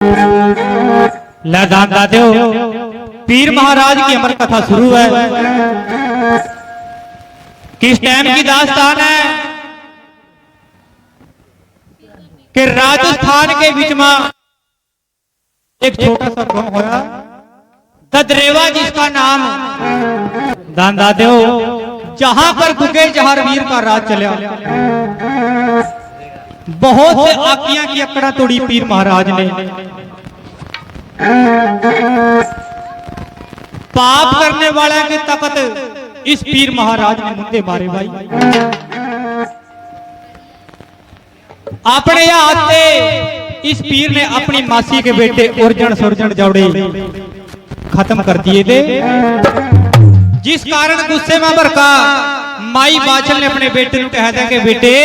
दान दाते हो पीर महाराज की अमर कथा शुरू है। किस टाइम की दास्तान है कि राजस्थान के बीच में एक छोटा सा गांव होया ददरेवा जिसका नाम दान दाते हो, जहां पर गुगे जहारवीर का राज चला। बहुत से आकियां की अकड़ा तोड़ी पीर महाराज ने। पाप करने वाले की ताकत इस पीर महाराज ने मुंडे मारे भाई। अपने आते इस पीर ने अपनी मासी के बेटे उर्जन सुरजन जौड़े खत्म कर दिए थे, जिस कारण गुस्से में भड़का माई बाछल ने अपने बेटे को कह दिया कि बेटे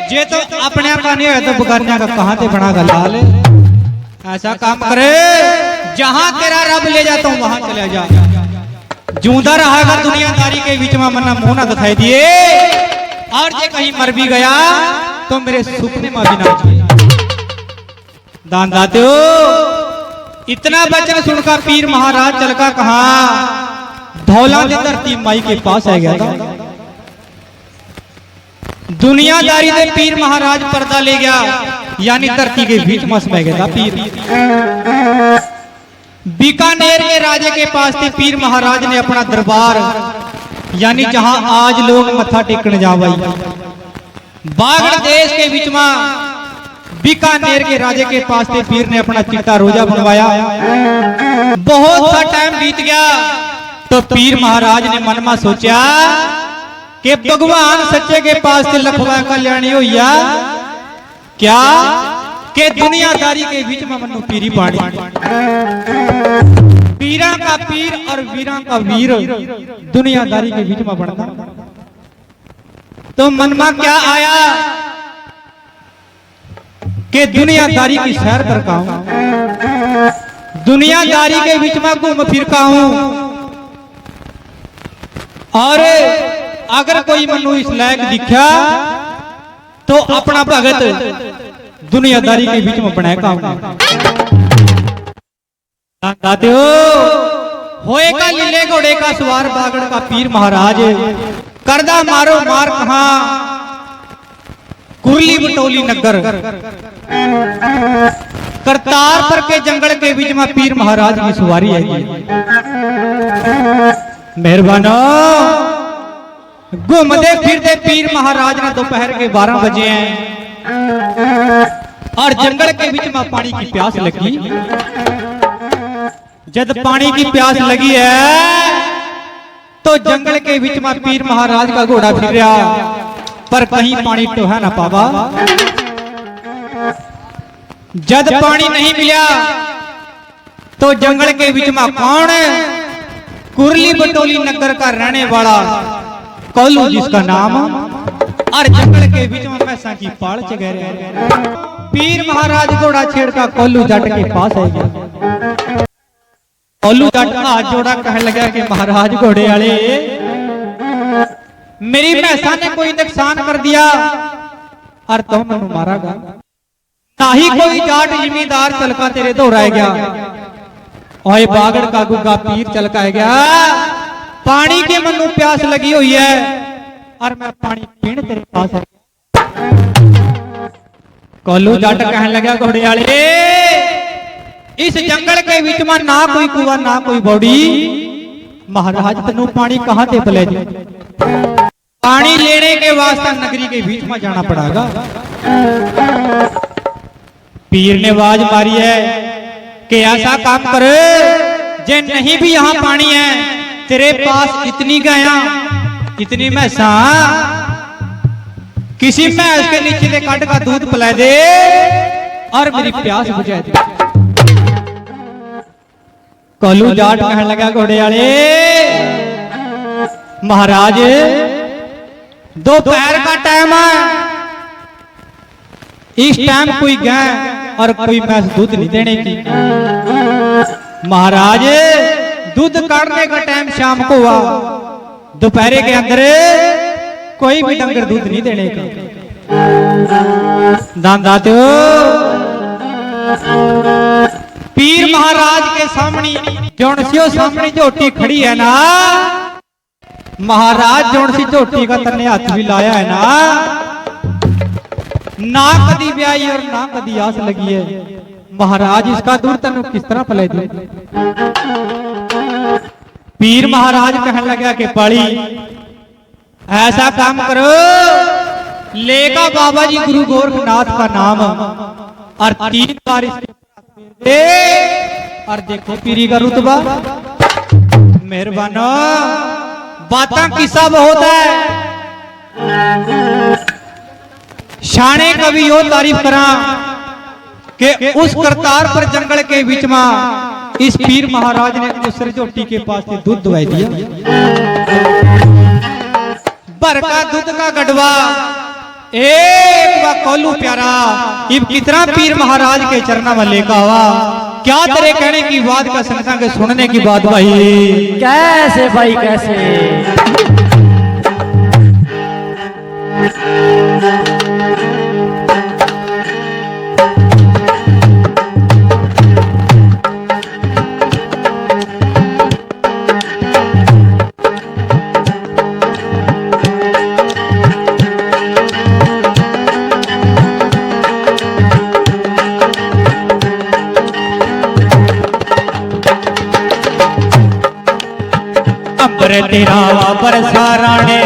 जे तो अपने का नहीं है तो बगानिया का कहां से बना लाल, ऐसा काम करे जहां तेरा रब ले जाता हूं वहां चले जा। जूंदा रहेगा दुनियादारी के बीच में मना मुंह ना दिखाई दिए, और जे कहीं मर भी गया तो मेरे सुपने में भी ना। दान दाते हो इतना वचन सुनकर पीर महाराज चलका कहा धौला दे धरती माई के पास आ गया था। दुनियादारी से पीर महाराज पर्दा ले गया, यानी धरती के बीच में समा गया था पीर। बीकानेर के राजे के पास थे पीर महाराज ने अपना दरबार, यानी जहां आज लोग मत्था टेकने जावे। बागड़ देश के बीच में बीकानेर के राजे के पास थे पीर ने अपना चिट्टा रोजा बनवाया। बहुत सा टाइम बीत गया तो पीर महाराज ने मन में सोचा कि भगवान सच्चे के पास से लखवा कल्याणी होइया क्या के दुनियादारी के बीच में मनु पीरी पानी। पीरा का पीर और वीरा का वीर दुनियादारी के बीच में बनता तो मन में क्या आया कि दुनियादारी की सैर करता हूं, दुनियादारी के बीच में घूम फिर का हूं, और अगर कोई मनु इस लायक दिखा तो अपना भगत दुनियादारी के बीच में बनाए काम दाते हो। होएगा लीले घोड़े का सवार बागड़ का पीर महाराज, करदा मारो मार कहा कुरली बटोली नगर। करतारपुर के जंगल के बीच में पीर महाराज की सवारी है। मेहरबानो घूमते फिरते पीर महाराज ने दोपहर के 12 बजे हैं और जंगल के बीच में पानी की प्यास लगी। जब पानी की प्यास लगी है तो जंगल के बीच में पीर महाराज का घोड़ा फिर रहा, पर कहीं पानी टोहा ना पावा। जब पानी नहीं मिला तो जंगल के बीच में कौन है कुरली बटोली नगर का रहने वाला कोल्लू जिसका नाम, और जंगल के बीच में पैसा की पाल चगेरे। पीर महाराज घोड़ा छेड़ का कोल्लू जट के पास आ गया। कोल्लू जट हाथ जोड़ा कह लगा कि महाराज घोड़े वाले मेरी भैंसा ने कोई नुकसान कर दिया और तुम मैनू मारागा, ना ही कोई जाट जिमीदार चलका तेरे दोहराए गया। ओए बागड़ का गुगा पीर चलका गया, पानी के मनु प्यास लगी हुई है और मैं पानी पीने तेरे पास आ गया। कोल्लू जट कहने लगा घोड़े वाले इस जंगल के बीच में ना कोई कुआं ना कोई बॉडी, महाराज तेनू पानी कहां से पिले जी? पानी लेने के वास्ते नगरी के बीच में जाना पड़ेगा। पीर ने आवाज मारी है कि ऐसा काम कर, जे नहीं भी यहाँ पानी है तेरे पास इतनी गाया इतनी भैंसा, किसी भैंस के नीचे से काट का दूध पिला दे और मेरी प्यास बुझा दे। कोल्लू जाट कहने लगा घोड़े वाले महाराज दोपहर का टाइम है, इस टाइम कोई गाय और कोई भैंस दूध नहीं देने की। महाराज दूध काटने का टाइम शाम को हुआ, दोपहर के अंदर कोई भी डंगर दूध नहीं देने का। दान दाते हो पीर महाराज के सामने जोनसियों सामने झोटी खड़ी है ना, महाराज जोनसी झोटी का तन्ने हाथ भी लाया है ना कदी ब्याई और ना कदी आस लगी है। महाराज इसका दूर तनु किस तरह पले दे। पीर महाराज कहने लगा कि पाली ऐसा काम करो, लेगा बाबा जी गुरु गोरखनाथ का नाम और 3 बार इसके दे और देखो पीरी का रुतबा। मेहरबानो बातें किस्सा बहुत है, शाने कभी यो तारीफ करा कि उस करतारपुर जंगल के बीच में इस पीर महाराज ने उस झोटी के पास से दूध दुआई दिया। भर का दूध का गढ़वा एक कोलू प्यारा इब कितना पीर महाराज के चरणा में लेकर हुआ। क्या तेरे कहने की बात का संग सुनने की बात भाई। कैसे भाई कैसे तेरा बरसा राणे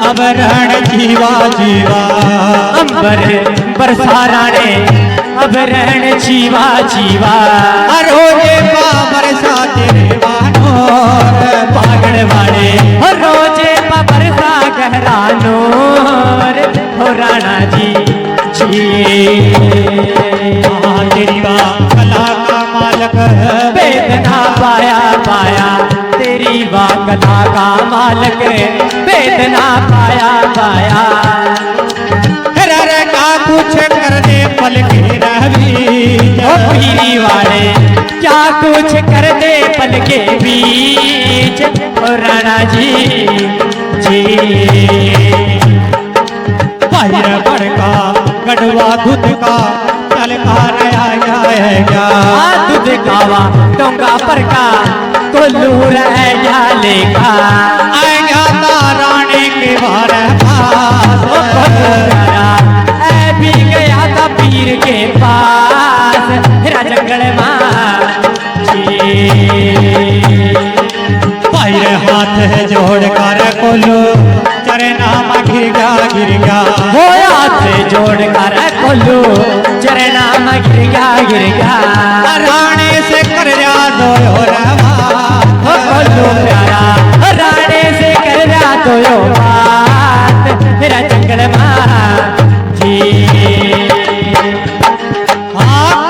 अब रण जीवा जीवा, अंबर बरसा राणे अब रण जीवा जीवा। रोजे बरसा तेरे वानोर पागड़ वाले रोजे बरसा गहरा नूर हो राणा जी तेरी कला का मालक वेदना पाया पाया, तेरी कला का मालक वेदना पाया पाया। का कुछ कर दे पल के रवि पीरी वाले क्या कुछ कर दे पल के बीच राणा जी बाहर बड़का गढ़वा दूध का चल क्या दूध कावा डोंगा पर का कोल्लू रह लेगा आएगा रानी के बार भी गया था पीर के पास तेरा जंगल पैर हाथ है जोड़ कर कोलो चरना में गिर गया वो हाथ जोड़ कर कोल्लू चरना में गिर गया रानी से कर जा दो कोल्लू प्यारा रानी से कर जा दो बात तेरा जंगल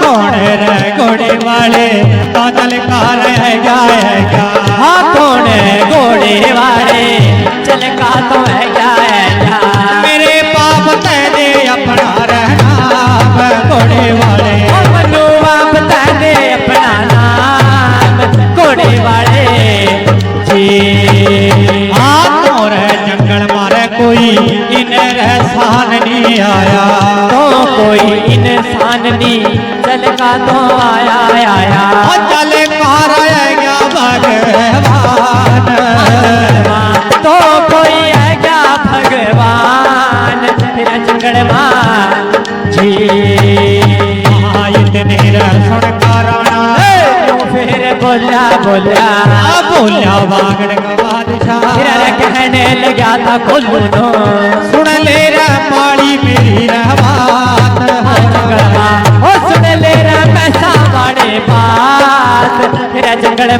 कौन रे घोड़े वाले बादल का रह गया। हाँ कौन घोड़े वाले चल का तो है क्या मेरे पाप तय दे अपना रहना घोड़े वाले मनु आप बता दे अपना नाम घोड़े वाले जी। हाथों रे जंगल मारे कोई इन रहसान नहीं आया, तो कोई इंसान नहीं चल का तो आया चल कार गया भगवान तो कोई है क्या भगवान तेरा जंगल जी। इतने सुन काराना फिर बोला बोला बोला बागड़ का बादशाह तेरा कहने लगा था कोल्लू नो सुन ले रे पाली मेरी बात ओ सुन ले रे पैसा बड़े बात तेरा जंगल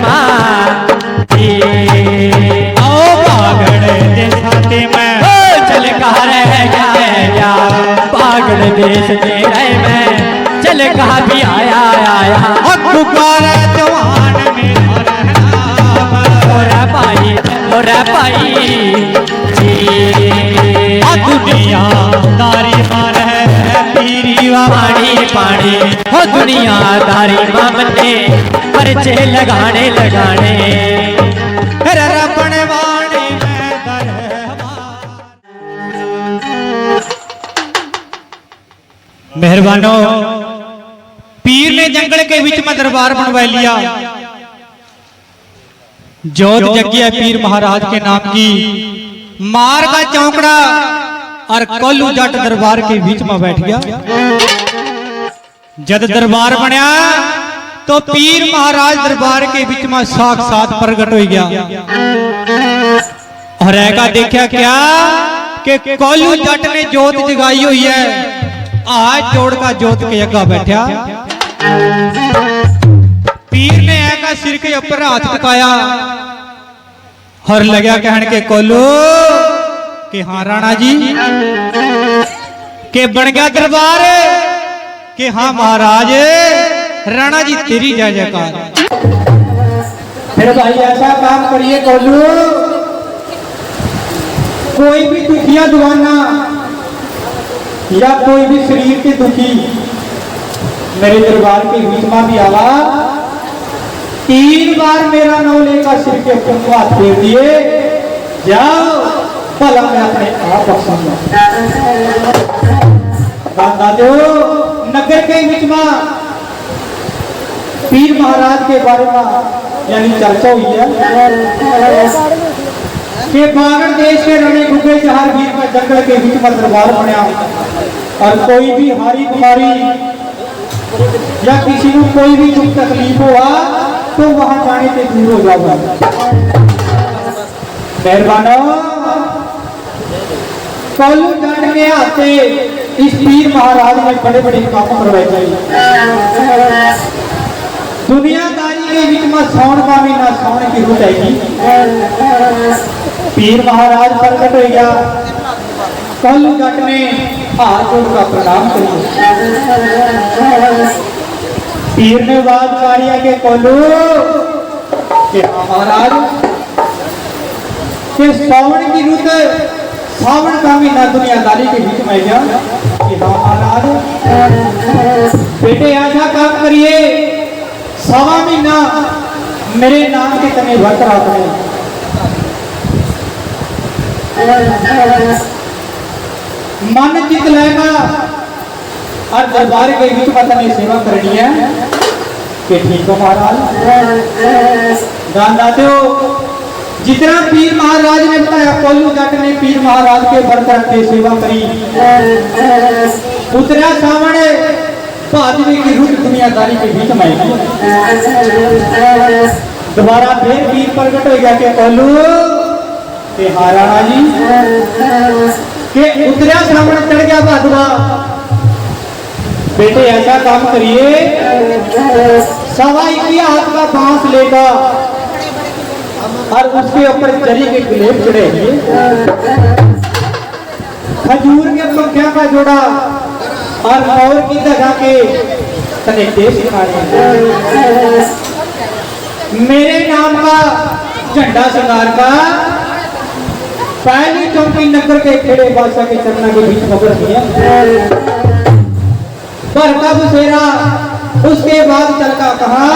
आओ बागड़ देसाते में चल कहा रह गया पागल देश तेरे में चल कहा भी आया पुकार जवान मेरा मोरा भाई दुनिया दारी मार है पीरी पानी पानी हो दुनिया दारी मामने पर्चे लगाने रपण वाणी मेहरबानो पीर जंगल के बीच में दरबार बनवा लिया। जोत जगी है पीर महाराज के नाम की, मार का चौकड़ा और कोल्लू जट दरबार के बीच में बैठ गया। जब दरबार बनया तो पीर महाराज दरबार के बीच में साक्षात प्रगट हो गया। और ऐका देखा क्या कि कोल्लू जट ने जोत जगाई हुई है, आज जोड़ का जोत के अगा बैठा। पीर ने ऐका सिर के ऊपर हाथ टिकाया और लगा कहने के कोल्लू कि हाँ राणा जी के बन गया दरबार, कि हाँ महाराज राणा जी तेरी जय जयकार। फिर भाई ऐसा काम करिए कोल्लू, कोई भी दुखिया दीवाना या कोई भी शरीर के दुखी मेरे दरबार के बीच में भी आवा, 3 बार मेरा नाम लेकर सिर के ऊपर को हाथ फेर दिए, जाओ भला मैं अपने आप बख्शूंगा। दादो नगर के बीच में पीर महाराज के बारे में यानी चर्चा हुई है कि बागड़ देश के रणे गुगे जहांगीर में जंगल के बीच में दरबार बनया, और कोई भी हारी बीमारी या किसी को कोई भी दुख तकलीफ हुआ तो वहां जाने से दूर हो जाओगा। मेहरबानो कोल्लू जट के हाथे इस पीर महाराज ने बड़े बड़े काम करवाए चाहिए। दुनियादारी के बीच में साउन का महीना, साउन की रुत आएगी, पीर महाराज प्रकट हो गया। कोल्लू जट ने हाथ जोड़कर प्रणाम किया। पीर ने बात मारिया के कोल्लू कि महाराज कि सावन की रुत, सावन का महीना दुनियादारी के बीच में गया कि हाँ महाराज बेटे ऐसा काम करिए, 1.25 महीना मेरे नाम के तने व्रत रखने, मन चित लेगा और दरबार के बीच में तने सेवा करनी है कि ठीक हो महाराज। ध्यान दाते हो जितना पीर महाराज ने बताया, कोल्लू जट ने पीर महाराज के व्रत रख के सेवा करी, उतरा सावन भाजपे की रुट दुनियादारी के बीच में आएगी। दोबारा फिर पीर प्रकट हो गया कि कोल्लू के हाँ राणा जी के उतरा सावन चढ़ गया भादवा, बेटे ऐसा काम करिए, 1.25 हाथ का बांस लेगा और उसके ऊपर जरी के गुलेब चढ़ेगी, खजूर के पंखिया का जोड़ा और मोर की दगा के तने देश सिखाने, मेरे नाम का झंडा सरकार का पहली चौकी नगर के खेड़े बादशाह के चरना के बीच मगर दिया, पर कब सेरा उसके बाद चलका कहा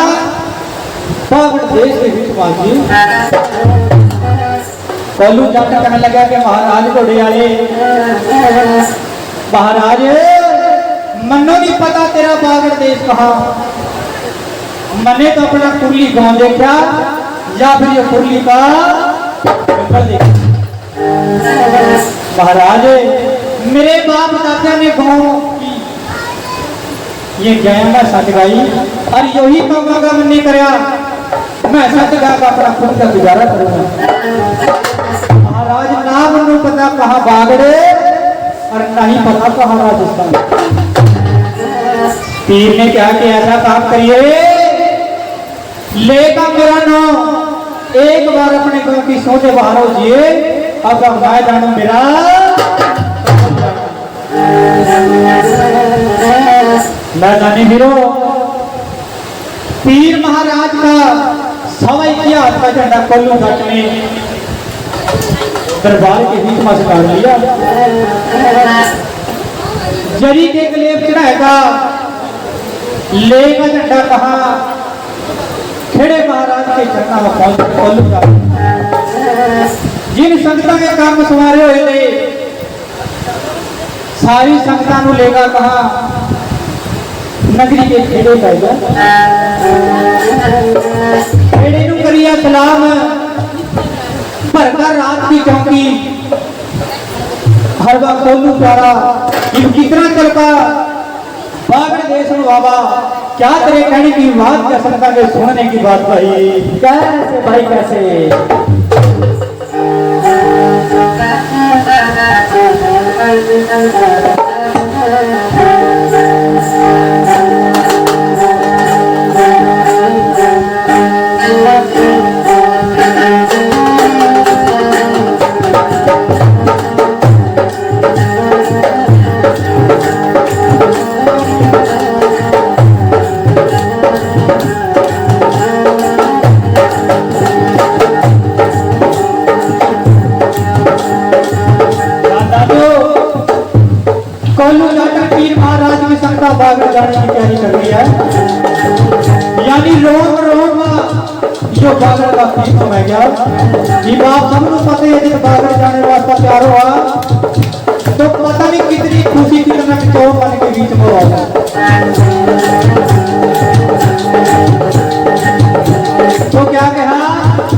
बागड़ देश के बीच बाजी। कोल्लू जट कहने लगा कि महाराज घोड़े वाले, महाराज मनो नहीं पता तेरा बागड़ देश कहा, मैंने तो अपना कुरली गांव देखा या फिर ये कुरली का देखा। महाराज मेरे बाप दादा ने गांव की ये गया मैं सच गाई और यही कामा का मन नहीं करया, मैं सच गा का अपना खुद का गुजारा करूंगा। महाराज ना मनु पता कहा बागड़े और नहीं पता कहा राजस्थान। पीर ने क्या कि ऐसा काम करिए, लेगा मेरा नाम एक बार अपने गांव की सोचे बाहर हो जिए, अब मैं जानू मेरा मैं जाने वीरो। पीर महाराज का 1.25 हाथ का झंडा कोल्लू जट ने दरबार के बीच में उतार लिया, जरी के गलेब चढ़ाएगा, लेगा झंडा कहा खेड़े महाराज के चरणा में पहुंच कोल्लू जट। जिन संगतां के काम सवारे हुए थे सारी संगतां को लेगा कहा नगरी के खेड़े जाएगा खेड़े नू करिया सलाम भरकर रात की चौकी हरवा कोलू प्यारा इन कितना चलका बागड़ देश में बाबा क्या तेरे कहने की बात क्या सुनता के सुनने की बात भाई कैसे भाई कैसे कोल्लू जाकर पीर महाराज की संता बागड़ जाने की तैयारी कर रही है यानी रोम रोम जो बागड़ का पीर तो मैं गया ये बात सबको पता है जब बागड़ जाने वास्ता तैयार हुआ तो पता नहीं कितनी खुशी कितना चोर बन के बीच में हुआ तो क्या कहा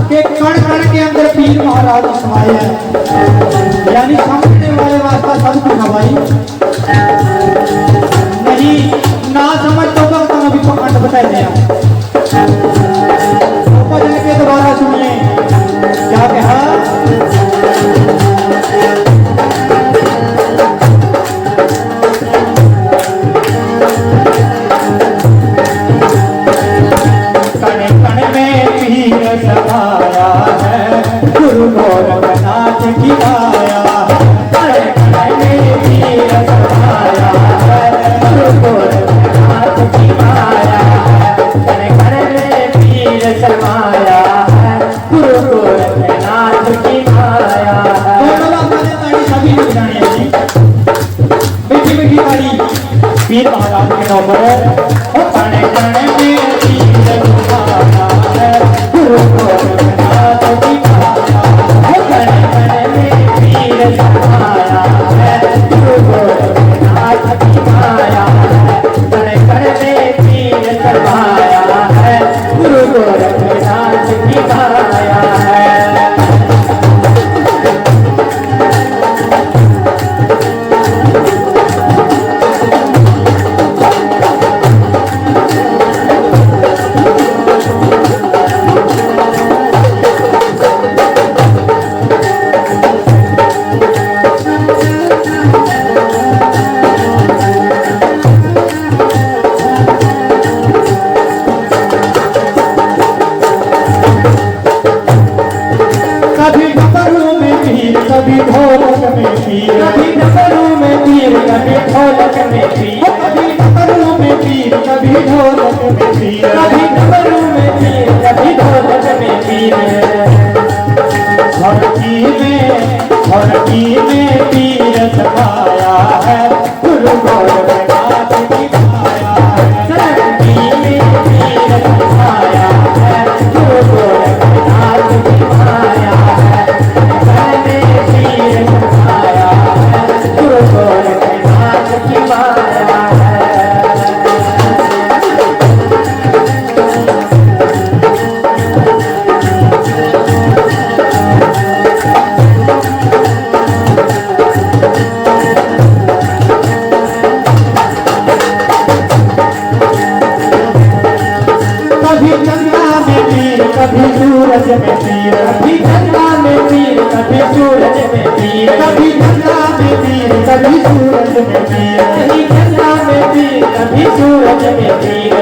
कि कण कण के अंदर पीर महाराज समाये हैं यानी समझने वाले वास्ता सब कुछ हवाई नहीं ना समझ तो हम अभी पकड़ बताए थे भजन के दोबारा सुनिए क्या कहा कण कण में पीर समाया है गुरु गोरखनाथ की माया पीर महाराज के नौकर है कणे कणे में पीर समाया है गुरु गोरखनाथ की माया कणे कणे में पीर समाया है गुरु गोरखनाथ की माया कणे कणे में पीर समाया है गुरु गोरखनाथ की माया है कभी ढोलक में पीर कभी डमरू में पीर कभी ढोलक में पीर कभी डमरू में पीर कभी ढोलक में पीर कभी डमरू में पीर कभी ढोलक में पीर धरती में पीर समाया है गुरु गोरखनाथ की माया धरती में पीर समाया है गुरु गोरखनाथ की माया गुरु गोरखनाथ की माया कभी गंगा में पीर कभी सूरज में पीर कभी गंगा में पीर कभी सूरज में पीर कभी गंगा में पीर कभी सूरज में पीर कभी गंगा में पीर कभी सूरज में पीर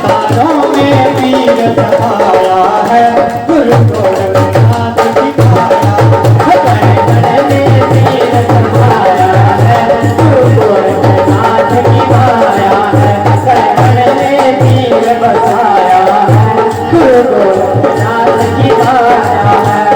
तारों में पीर समाया है गुरु गोरखनाथ की माया कण कण में पीर समाया है गुरु गोरखनाथ की माया कण कण में पीर बसाया है गुरु गोरखनाथ की माया है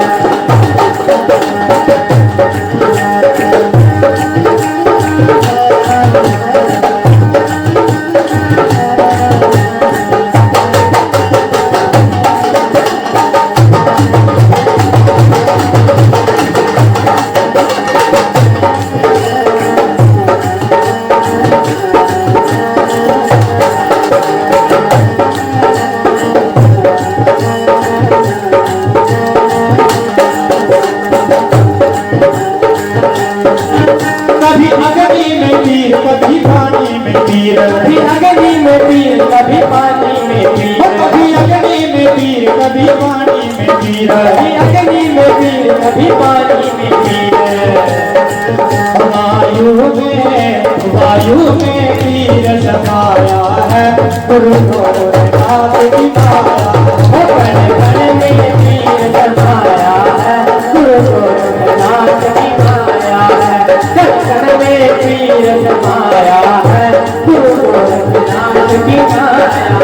गुरु गोरखनाथ की माया ओ कण कण में पीर समाया है गुरु गोरखनाथ की माया है कण कण में पीर समाया है गुरु गोरखनाथ की माया है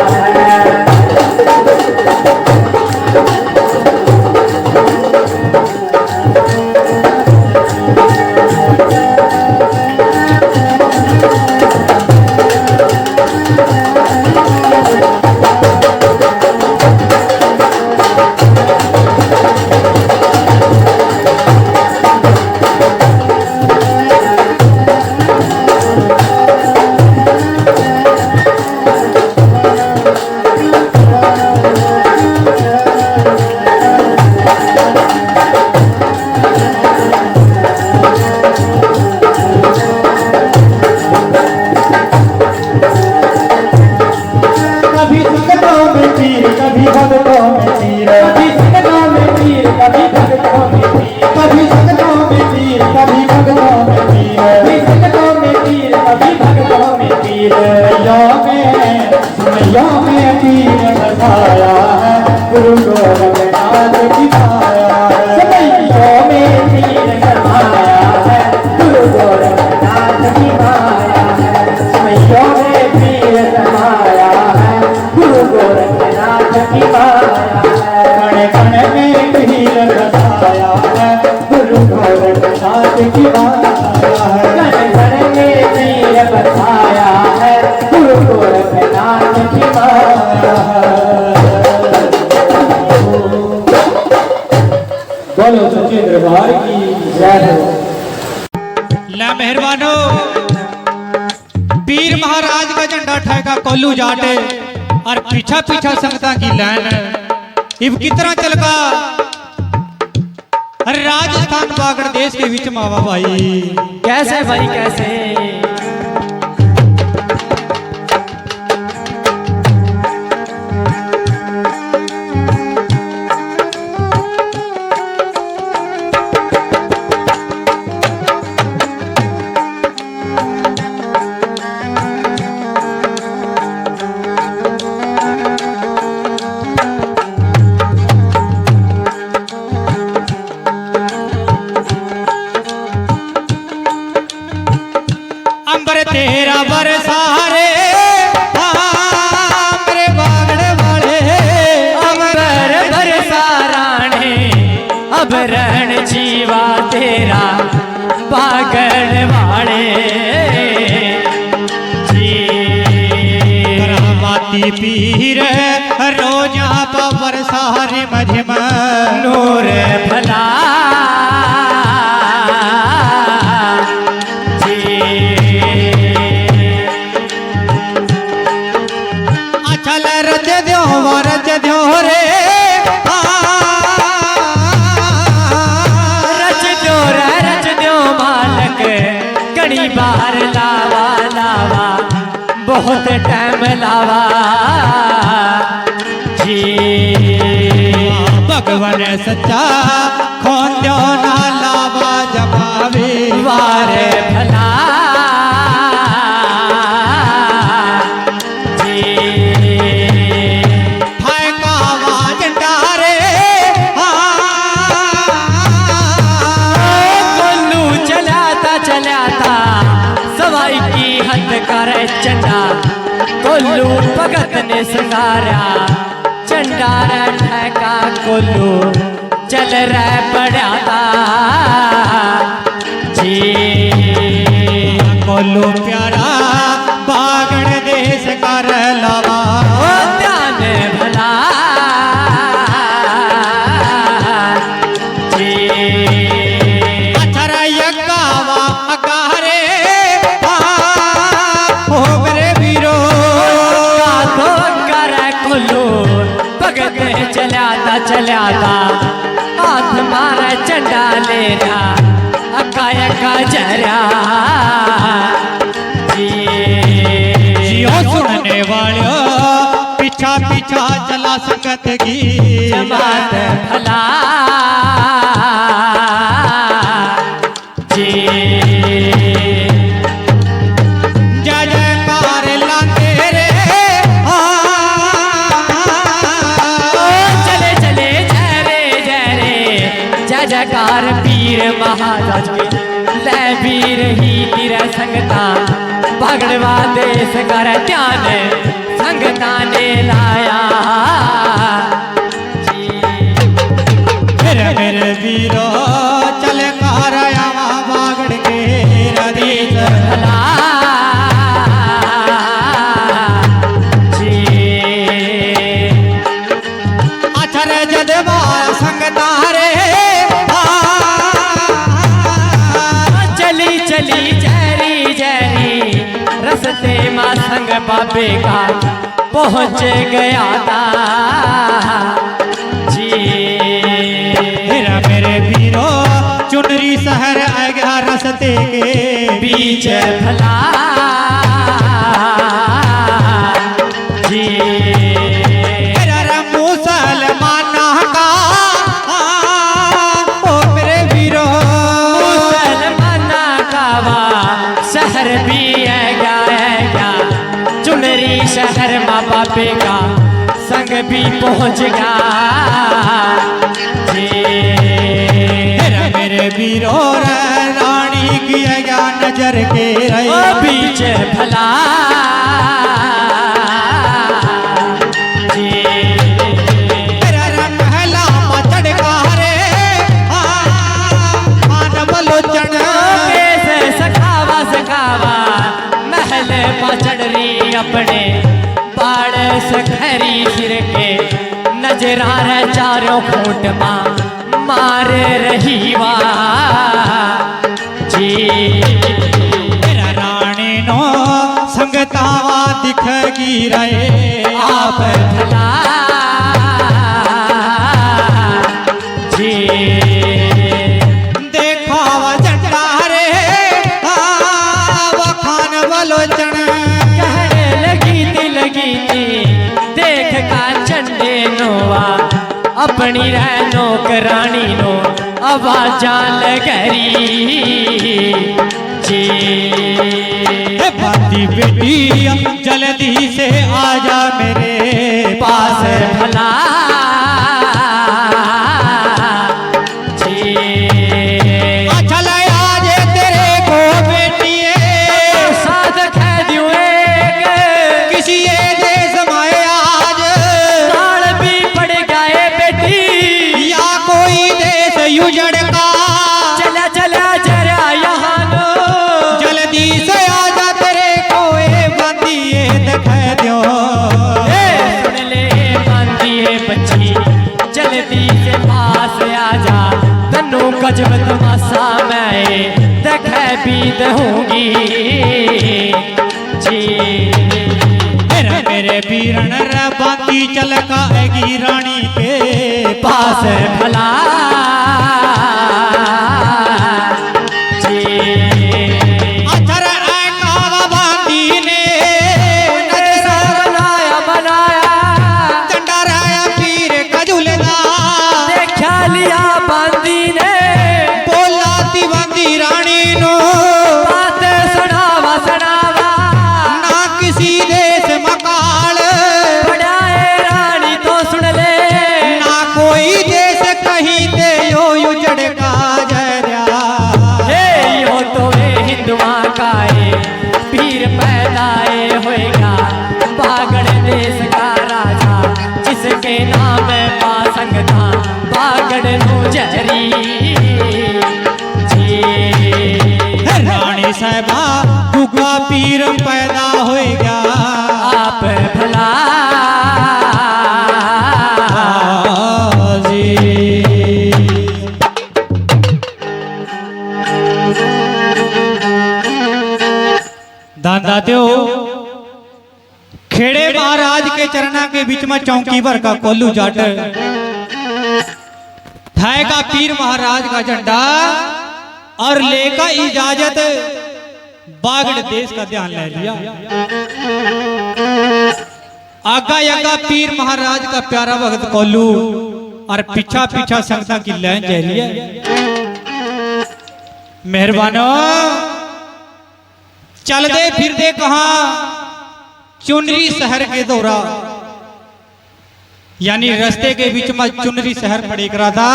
गुरु गोरखनाथ की माया समैयों में पीर समाया है गुरु गोरखनाथ की माया है समैयों में पीर समाया है गुरु गोरखनाथ की माया है कण कण में पीर बसाया है गुरु गोरखनाथ की माया है कण कण में पीर बसाया है गुरु गोरखनाथ की माया है बोलो सच्चे दरबार की जय हो। ला मेहरबानो पीर महाराज का झंडा ठेका कोल्लू जाटे और पीछा पीछा संगता की लाइन इब कितना चलका राजस्थान बागड़ देश के बीच मावा भाई कैसे भाई कैसे अंबर तेरा बरसारे मेरे बागड़ वाले अमर बरसा राणे अब रण जीवा तेरा बागड़ वाले जी करहमाती पीर रोजा पा बरसारे मझमा नूर भला अचल रच द्यो रे रच दो मालक कड़ी बार लावा लावा बहुत टाइम लावा जी भगवान सच्चा खोन दो ना लावा जमावे वार भला जी हाय कावा झंडारे कोल्लू चलाता सवाई की हद करे चंडा कोल्लू भगत ने संगारा चंडारा ठेका कोल्लू चल रहा पड़ा जी कोल्लू प्यारा बागड़ देश कर लावा ओ ध्यान भला जी अचरा यकावा अकारे हो मेरे वीरो तो कर कोल्लू भगत चलाता हाथ मारा चंडा लेना अका जरा जियो सुनने वालों पीछा पीछा चला संगत की जमात भला जी जय जयकार लाते रे यार पीर महाराज के ले वीर ही तेरा संगता पगड़वा देश कर ध्यान संगता ने लाया जी। मेरे वीरो चल कार आवा बागड़ के रदीस भला जी। अचर जदवा संगता रे चली चली जरी जरी रस्ते माँ संग बाबे का पहुँच गया था जी। मेरे वीरो चुनरी शहर आ गया रस्ते के बीच भला जी। मेरा मुसलमाना का ओ मेरे वीरो मुसलमाना कावा शहर भी है क्या चुनरी शहर माँ बापे का संग भी पहुँच गया जी। मेरे वीरो रानी की गया नजर के ओ रहे बीच भला जी। मेरा महला मचड़ का रे आन बलोचन केस सखावा सखावा महल पचड़ रही अपने बाड़ सखरी सिर के नजरा रे चारों फूट मार रही वाह जी। मेरा रानी नो संगतावा दिखगी रहे आप भला जी। देखावा झंडा रे वखान बलोचन कहने लगी थी देख का चंडे नोवा अपनी रहनो करानी नो आवाजा लगरी जी। बाती बेटी जल्दी से आजा मेरे पास भला जी। चल आज तेरे को बेटी साथ कह दियो किसी ये देश में आज साल भी पड़ गए बेटी या कोई देश युजड़ का चला चला जरा यहाँ नो जल्दी से आजा तेरे को ए बंदिए दिख दो सुन ले बांधी है बच्ची जल्दी से पास आ जा तनु गजब तमाशा मैं देख भी दूंगी जी। मेरे वीरन रे बाती चल का आएगी रानी के पास भला जी। अचर कावा बाती ने नजरा बनाया चंडा राया पीर कजुलदा देखा लिया बांदी ने बोला ती बाती रानी नो बात सुनावा ना किसी देश मकाल बढ़ाए रानी तो सुन ले ना कोई देश कहीं ते यो युजड़ का जरिया हे यो तो वे हिंदुआ का पीर पैदाए होएगा बागड़ देश का राजा जिसके नाम पासंग था बागड़ नूजरी जी। रानी साहबा गुगा पीर पैदा होएगा आप भला जी। दादा देव खेड़े महाराज के चरना के बीच में चौकी भर का कोल्लू जाट थाए का पीर महाराज का झंडा और लेका इजाजत बागड़ देश का ध्यान ले लिया। आगा आगा पीर महाराज का प्यारा भगत कोल्लू और पीछा पीछा संगता की लैन जहरी है। मेहरबानो चल दे फिर दे कहा चुनरी शहर के दौरा यानी रास्ते के बीच में चुनरी शहर पड़े करा था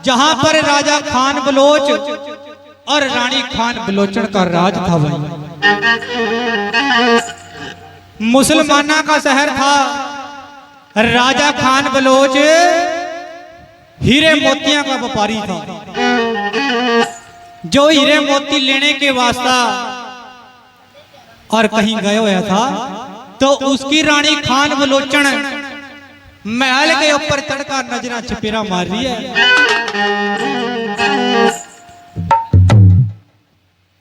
जहां पर राजा खान बलोच और रानी खान बलोचन का राज था भाई। मुसलमाना का शहर था। राजा खान बलोच हीरे मोतियां का व्यापारी था, जो हीरे मोती लेने के वास्ता और कहीं गया हुआ था, तो उसकी रानी खान बलोचन महल के ऊपर चढ़कर नजरा चपेरा मार रही है।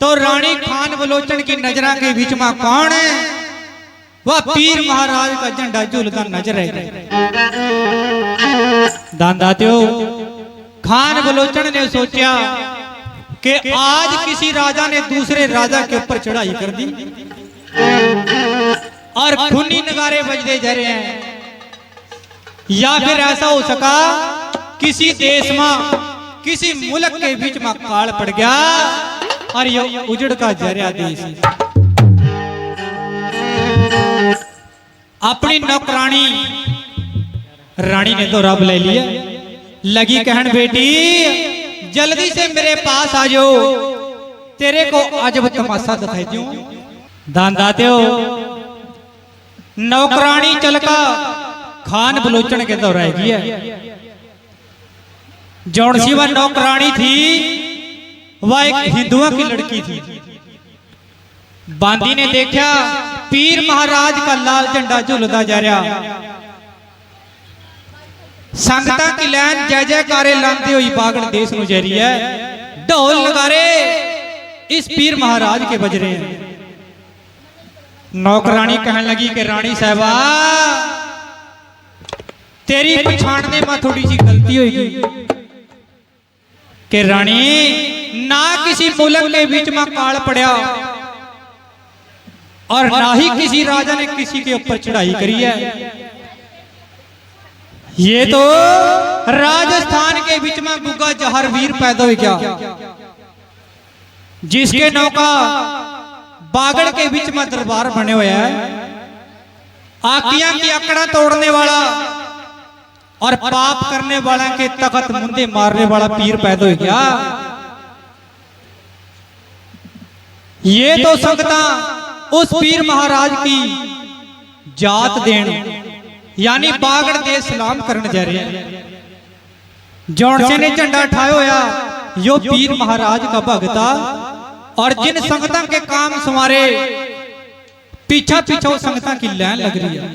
तो रानी खान बलोचन की नजरा के बीच में कौन है? वह पीर महाराज का झंडा झूलता नजर है। दानदातियों, खान बलोचन ने सोचा कि आज किसी राजा ने दूसरे राजा के ऊपर चढ़ाई कर दी और खूनी नगारे बजते जा रहे हैं, या फिर ऐसा हो सका किसी देश में किसी मुल्क के बीच में काल पड़ गया और ये उजड़ का जरिया देश। अपनी नौकरानी रानी ने तो रब ले लिया, लगी कहन बेटी जल्दी से मेरे पास आ जाओ, तेरे को अजब तमाशा दिखाई दूं। दानदातियों, नौकरानी चलका खान बलोचन के दोहराएगी है। जौन सी वह नौकरानी थी वह एक हिंदुओं की लड़की थी। बांदी ने देखा पीर महाराज का लाल झंडा झूलता जा रहा, संगता की लैन जय जयकारे लांदी हुई बागड़ देश में जा रही है। ढोल नगारे इस पीर महाराज के बज रहे हैं। नौकरानी कहने लगी कि रानी साहबा, तेरी पछाणने में थोड़ी सी गलती होगी कि रानी ना किसी मुल्क के बीच में काल पड़ा और ना ही किसी राजा ने किसी के ऊपर चढ़ाई करी है। ये तो राजस्थान के बीच में गुग्गा जहर वीर पैदा हो गया, जिसके नौका बागड़ के बीच में दरबार बने हुए हैं। आकियां की अकड़ा तोड़ने वाला और पाप करने वाला के तखत मुंदे मारने वाला पीर पैदा हो गया। ये तो संगता उस पीर महाराज की जात देन यानी बागड़ दे सलाम करने जा रहे हैं। जौन से ने झंडा ठाया होया यो पीर महाराज का भगता, और जिन संगता के काम संवारे पीछा पीछा संगता की लाइन लग रही है।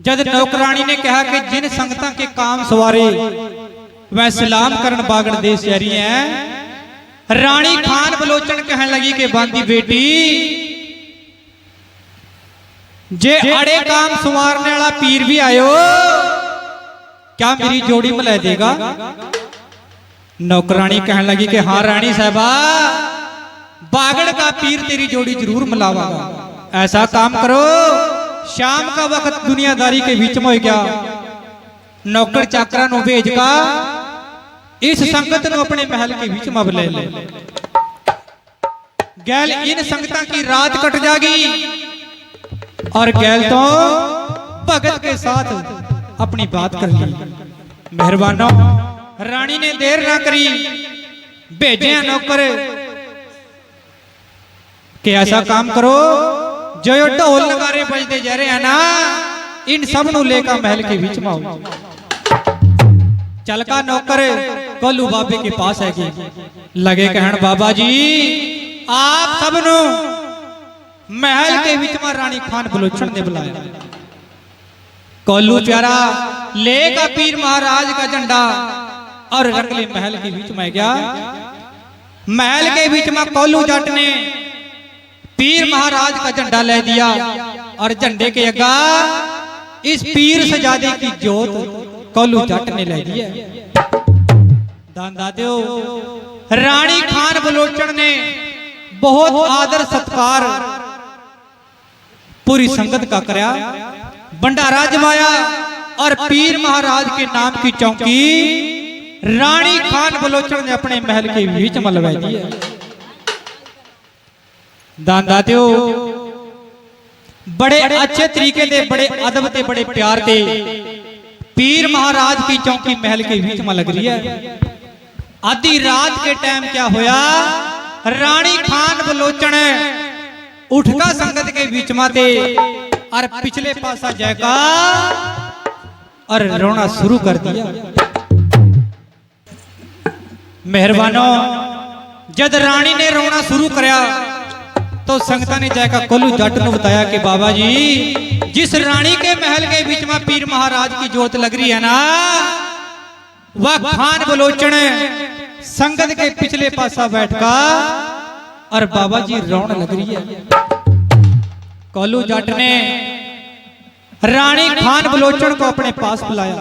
जब नौकरानी ने कहा कि जिन संगता के काम सवारे वह सलाम करन बागड़ देश जा रही है, रानी खान बलोचन कहने लगी कि बांदी बेटी, जे अड़े काम संवारने वाला पीर भी आयो, क्या मेरी जोड़ी मिला देगा? नौकरानी कहने लगी कि हाँ रानी साहबा, बागड़ का पीर तेरी जोड़ी जरूर मिलावागा। ऐसा काम करो, शाम का वक्त दुनियादारी के बीच में हो गया, नौकर चाकरा नु भेज का इस संगत नु अपने महल के बीच में बुला ले। गैल इन संगता की रात कट जागी और गैल तो भगत के साथ अपनी बात कर ली। मेहरबानो, रानी ने देर ना करी, भेजे नौकर कि ऐसा काम करो, जो ढोल नगारे बजते जा रहे हैं ना, इन सब नु लेकर महल के बीच में आओ। चल का नौकर कोलू बाबे के पास है कि लगे कहन बाबा जी, आप सब नु महल के बीच में रानी खान बलोचन ने बुलाया। कोलू प्यारा लेगा पीर महाराज का झंडा और रंगले महल के बीच में गया। महल के बीच में कोलू जट ने पीर महाराज का झंडा ले दिया और झंडे के अगा इस पीर सजादे की जोत कोलू जट ने ले दिया। दानदातियों, रानी खान बलोचन ने बहुत आदर सत्कार पूरी संगत का कराया, भंडारा जमाया और पीर महाराज के नाम की चौकी रानी खान बलोचन ने अपने महल के बीच में लगा दी है। दानदातियों, बड़े अच्छे तरीके दे, बड़े अदब ते, बड़े प्यार ते पीर महाराज की चौकी महल के बीच में लग रही है। आधी रात के टाइम क्या होया, रानी खान बलोचन उठका संगत के बीच में थे और पिछले पासा जाएगा और रोना शुरू कर दिया। मेहरबानो, जद रानी ने रोना शुरू कराया तो संगता ने जाकर कोलू जट को बताया कि बाबा जी, जिस रानी के महल के बीच में पीर महाराज की जोत लग रही है ना, वह खान बलोचन संगत के पिछले पासा बैठका और बाबा जी रोने लग रही है। कोलू जट ने रानी खान बलोचन को अपने पास बुलाया,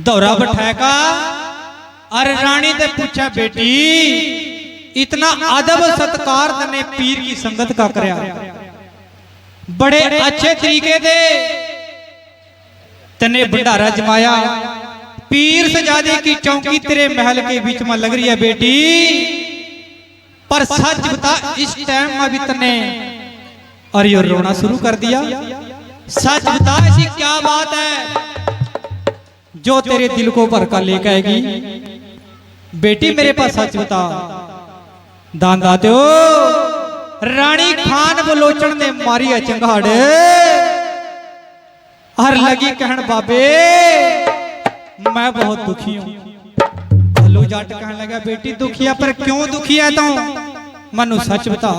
दौरा बैठाया और रानी ने पूछा, बेटी इतना अदब सत्कार तने पीर की संगत का करया, बड़े अच्छे तरीके दे तने भंडारा जमाया, पीर सजादे की चौकी तेरे महल के बीच में लग रही है बेटी, पर सच बता इस टाइम में भी तने और ये रोना शुरू कर दिया। सच बता ऐसी क्या बात है जो तेरे दिल को भड़का लेकर आएगी। बेटी मेरे पास सच बता। दान दाते हो, रानी खान बलोचन ने मारी है चंगाड़ और लगी कहन, बाबे मैं बहुत दुखी हूं। कोलू जट कहने लगा, बेटी दुखी है, पर क्यों दुखी है तू, मनु सच बता।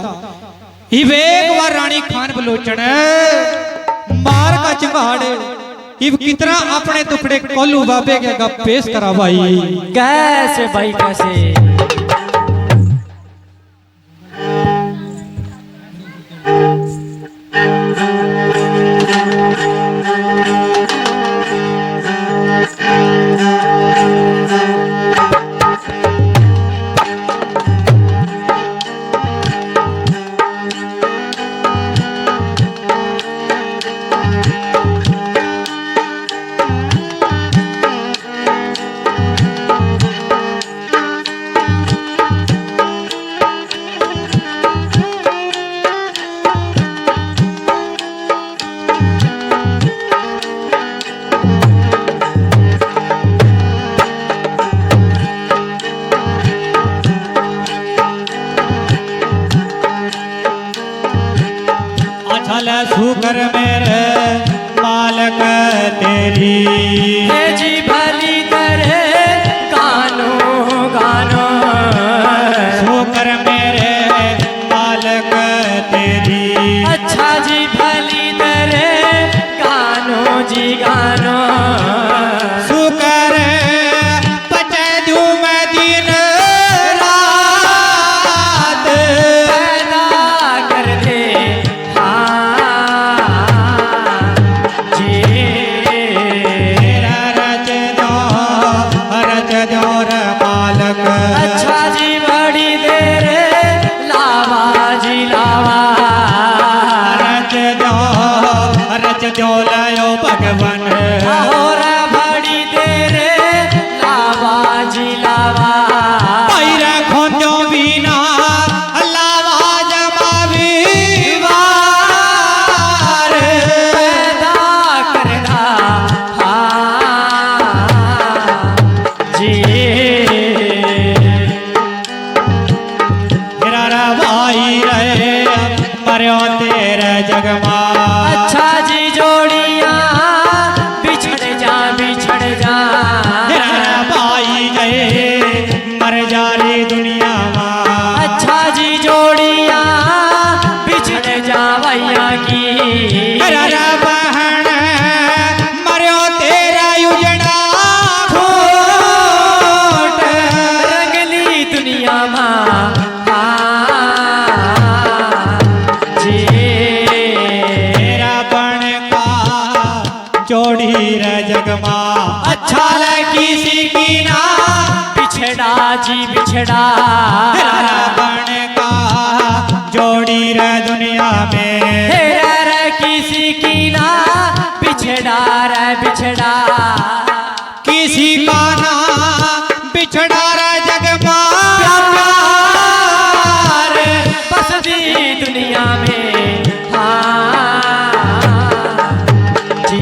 एक बार रानी खान बलोचन मार का चंगाड़ इब कितना अपने दुखड़े कोलू बाबे के आगे पेश करा भाई। कैसे भाई कैसे? शुक्र मेरे मालक तेरी, जी भली करे गानो गानो, शुक्र मेरे मालक तेरी, अच्छा जी भली करे गानो जी गानो, शुक्र बचे दू मैं दिन रात पैदा कर दे मालक। अच्छा जी बड़ी देर लावा जी लावा, रच दो लायो भगवान, और बड़ी देर लावा जी लावा, पैरा खोजो बिना लावा जमावी वार पैदा करदा जी, भाई रहे मरो तेरे जगमा। अच्छा जी जोड़ियां बिछड़ जा भाई गए मर जा रे दुनिया मां। अच्छा जी जोड़ियां बिछड़ जा भैया की, बहन मरो तेरा उजड़ा खोट, रंगली दुनिया मां जी, तेरा बन का जोड़ी रे जगमा। अच्छा लगी किसी की ना बिछड़ा जी बिछड़ा, बन का जोड़ी रे दुनिया में, रे किसी की ना बिछड़ा रे बिछड़ा, किसी का ना बिछड़ा रे जगमा। बसदी दुनिया में जी,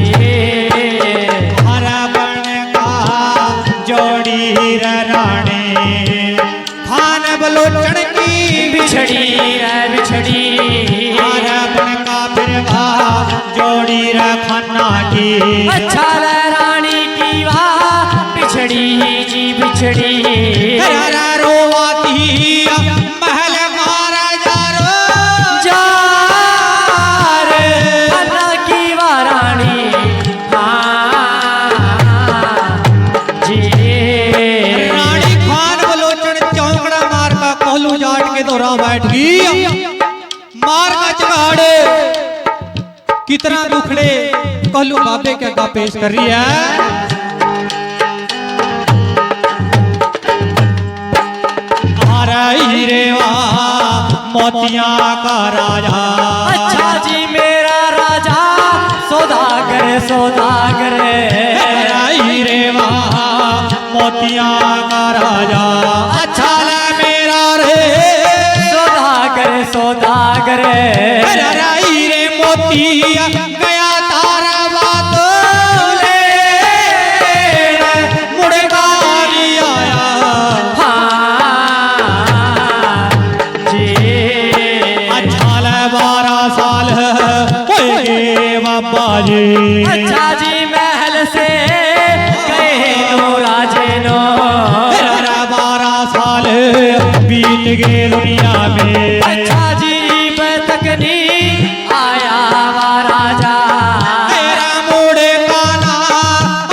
जोड़ी रखना की अच्छा रे रानी की वाह बिछड़ी जी बिछड़ी रोवाती महल मारा जार अन्ना की वाह रानी जी रानी खान बलोचन चौंकड़ा मार का कोहलू जाट के दौरा बैठ गई मार का चगाड़े कितना दुखड़े कोहलू बाबे के अग्गा पेश कर रही है। हीरेवा मोतिया का राजा अच्छा जी मेरा राजा सौदागर सौदागर हीरेवा मोतिया का राजा अच्छा ले मेरा रे सौदागर सौदागर हीरे मोतिया गया तारा बात ले मुड़ेगा नहीं आया अच्छा ले 12 साल होए बाबा जी अच्छा जी महल से गए नो राजे नो 12 साल बीत गए दुनिया में अच्छा जी तक नहीं आया वा राजा मेरा मोड़े का ना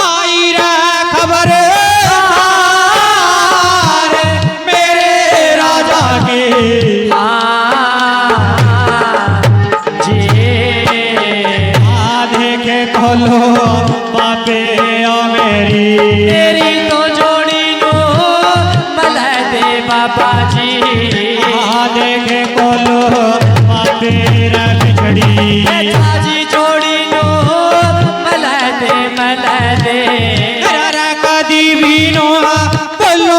आई रे खबर मेरे राजा के जी देखे खोलो बापे ओ मेरी तेरी तो जोड़ी नो मला दे बाबा जी देखे खोलो बापे रे बिछड़ी अच्छा जी जोड़ी नो मला दे कदी भी नो बोलो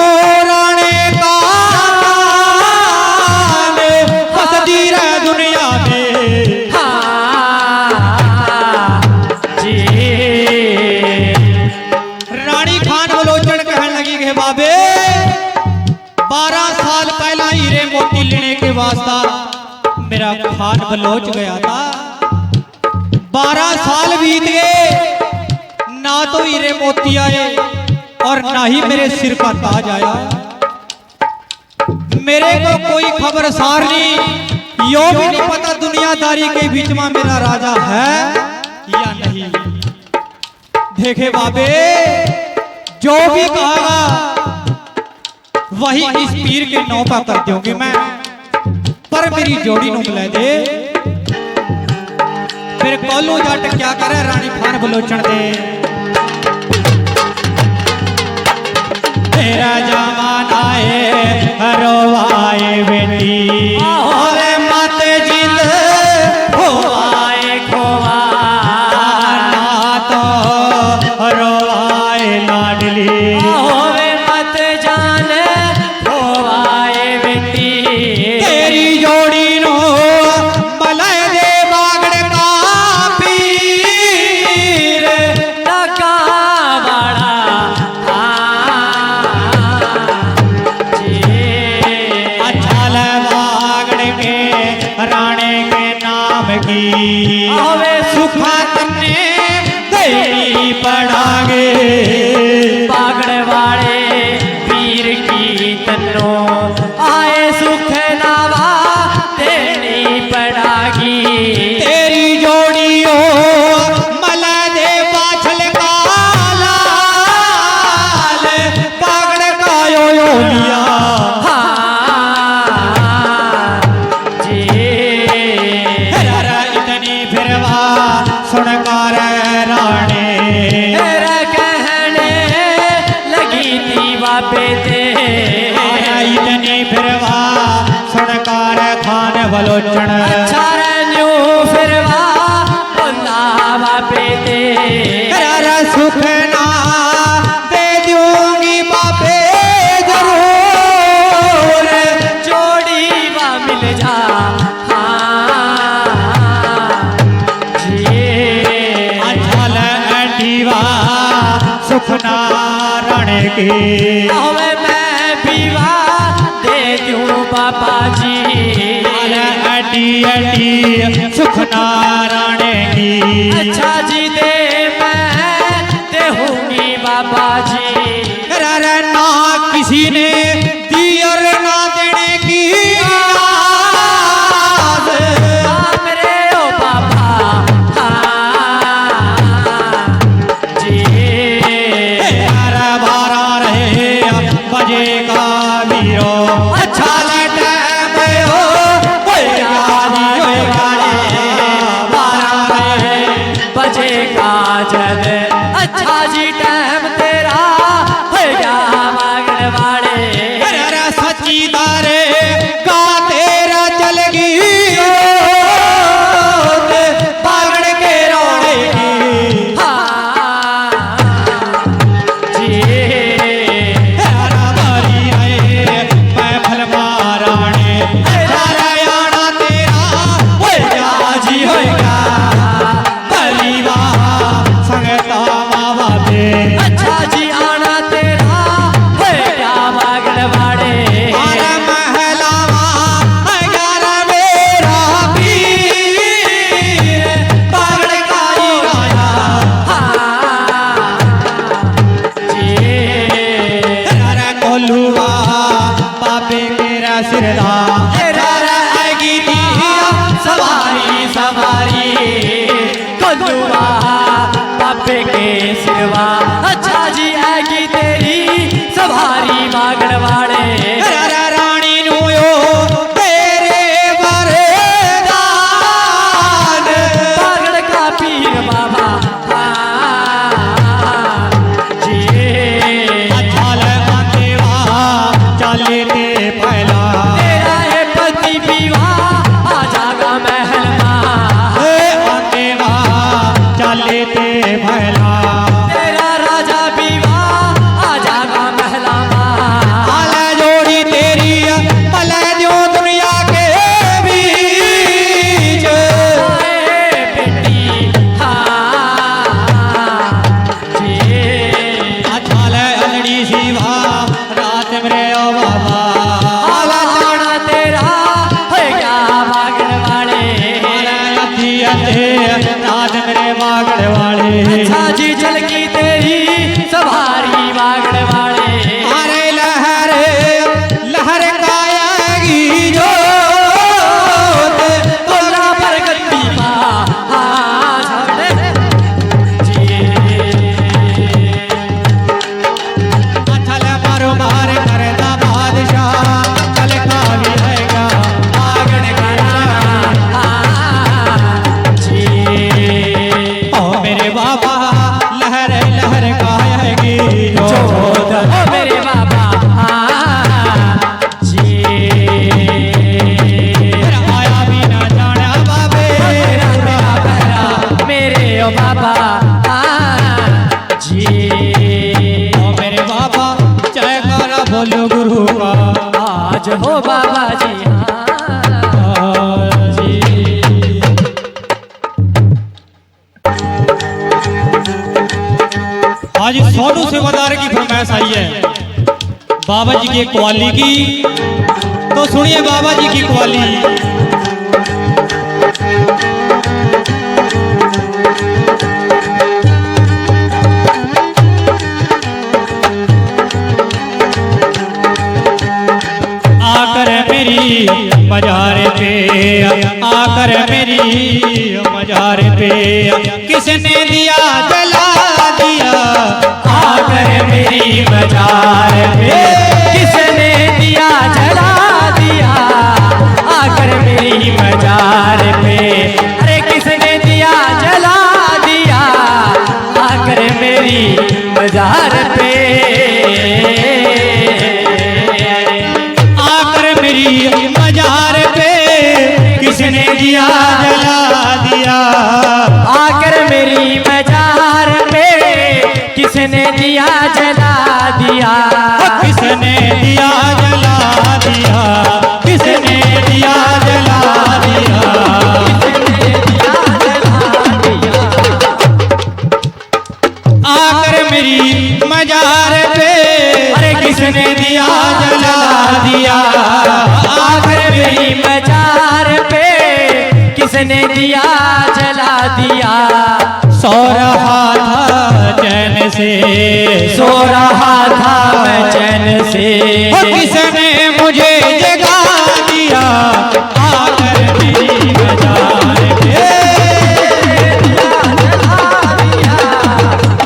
राणे का हंसदी रे दुनिया में जी रानी खान बलोचन कहने लगी कि बाबे 12 साल पहला हीरे मोती लेने के वास्ता मेरा खान बलोच गया था 12 साल बीत गए ना तो हीरे मोती आए और ना ही मेरे सिर का ताज आया मेरे को कोई खबरसार नहीं यो भी नहीं पता दुनियादारी के बीच में मेरा राजा है या नहीं। देखे बाबे जो भी कहा वही इस पीर के नौका कर दूंगी मैं पर मेरी जोड़ी नु मिला दे फिर कोलू जट क्या करे रानी खान बलोचन दे तेरा जमाना है रोवाए बेटी और मत जिंद खोवाए खोवा ना तो रोवाए लाडली होवे मत जान खोवाए बेटी तेरी जोड़ी नो मलय दे बागड़ का पीर लगा बड़ा अच्छा ले बागड़ के राणे के नाम की होवे सुखा तन्ने देनी पड़ागे पागड़ वाले पीर की तन्नो आए सुख नावा देनी पड़ागी तेरी जोड़ी हो मला दे पाछल का लाल बागड़ का यो लिया जी हरा इतनी फिरवा सुनकार राणे तेरा कहने लगी थी वापे ते इतनी फिरवा सुनकार खान बलोचन अच्छा न्यू फिरवा बोला वापे ते हरा सुख ना दे दूंगी बापे जरूर जोड़ी वा मिल जा अच्छा लटीवा सुख नारायण की हवे मैं पीवा दे दूं बाबा जी अटी अटी सुख नारायण की अच्छा जी दे मैं देहूंगी बाबा जी। रे ना किसी ने दी और ना देने की आस। मेरे ओ बाबा जी। अरे 12 रहे बजे का वीरो अच्छा टाइम हो बजे का जद अच्छा जी टाइम तेरा हो गया मांगने वाले। सच्ची दारे का तेरा चल गई पागड़ के रोड़े की जी। बारी आए मैं फल माराने आना तेरा होएगा जी होएगा परिवार संगता मावा पे। अच्छा जी आना तेरा हो गया मांगने वाले। अरे महलावा अगर मेरा पीर पागड़ का ही आया जी। अरे कोलुआ बाबे मेरा सिरदा आएगी सवारी सवारी कोलुआ पापे के सिरवा। अच्छा जी आएगी तेरी सवारी मांगने वाले। रानी नु यो तेरे वरदान पागड़ का पीर बाबा जी। चल देवा चले ते पहला तेरा है पति विवाह आ जागा महल देवा चले ते पहला तेरा राजा विवाह आ जागा महला हाल जोड़ी तेरी पल जो दुनिया के बीच बेटी जी। चल अलड़ी शिवा रात मेरे ओ बाबा आला जाना तेरा हो गया मांगने वाले। रात मेरे मांगड़ वाले अच्छा जी झलकी तेरी सवारी मांगने वाले। अरे लहर लहर गाएगी जो तोला पर गद्दी जी। चल मारो मार करता बादशाह चल का भी रहेगा आगड़ जी। ओ मेरे बाबा लहर लहर गाएगी जो ओ मेरे बाबा जी। आया भी ना जाना बाबे मेरे ओ बाबा जी। ओ मेरे बाबा जयकारा बोलो गुरु का आज हो बाबा जी आज सोनू सेवादार की फरमाइश आई है बाबा जी की कव्वाली की, तो सुनिए बाबा जी की कव्वाली। आकर मेरी मजार पे आकर मेरी मजार पे किसने दिया जला दिया आकर मेरी मजार पे किसने दिया जला दिया। आकर मेरी मजार पे अरे किसने दिया जला दिया। आकर मेरी मजार पे आकर मेरी मजार पे किसने दिया जला दिया। आकर मेरी मजार पे किसने दिया जला दिया। किसने दिया जला दिया किसने दिया जला दिया। आकर मेरी मजार पे अरे किसने दिया जला दिया। आकर मेरी मजार पे किसने दिया जला दिया। सो रहा था मैं चैन से। किसने मुझे जगा दिया आकर मेरी मजार पे,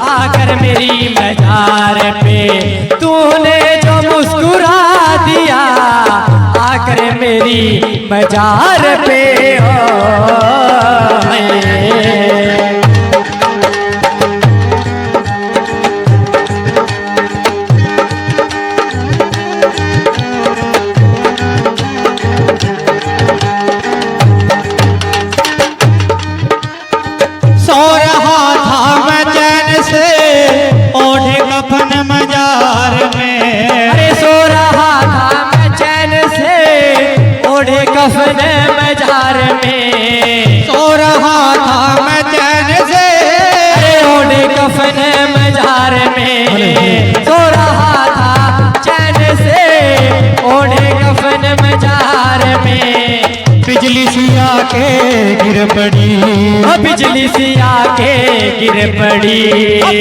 आकर मेरी मजार पे तूने जो मुस्कुरा दिया, आकर मेरी मजार पे ओ सो रहा था मैं चैन से ओढ़े कफन मजार में। अरे सो रहा था मैं चैन से ओढ़े कफन मजार में। सो रहा था मैं चैन से अरे ओढ़े कफन मजार में। सो रहा था चैन से ओढ़े कफन मजार में। बिजली सी आके गिर पड़ी, बिजली सी आके गिर पड़ी,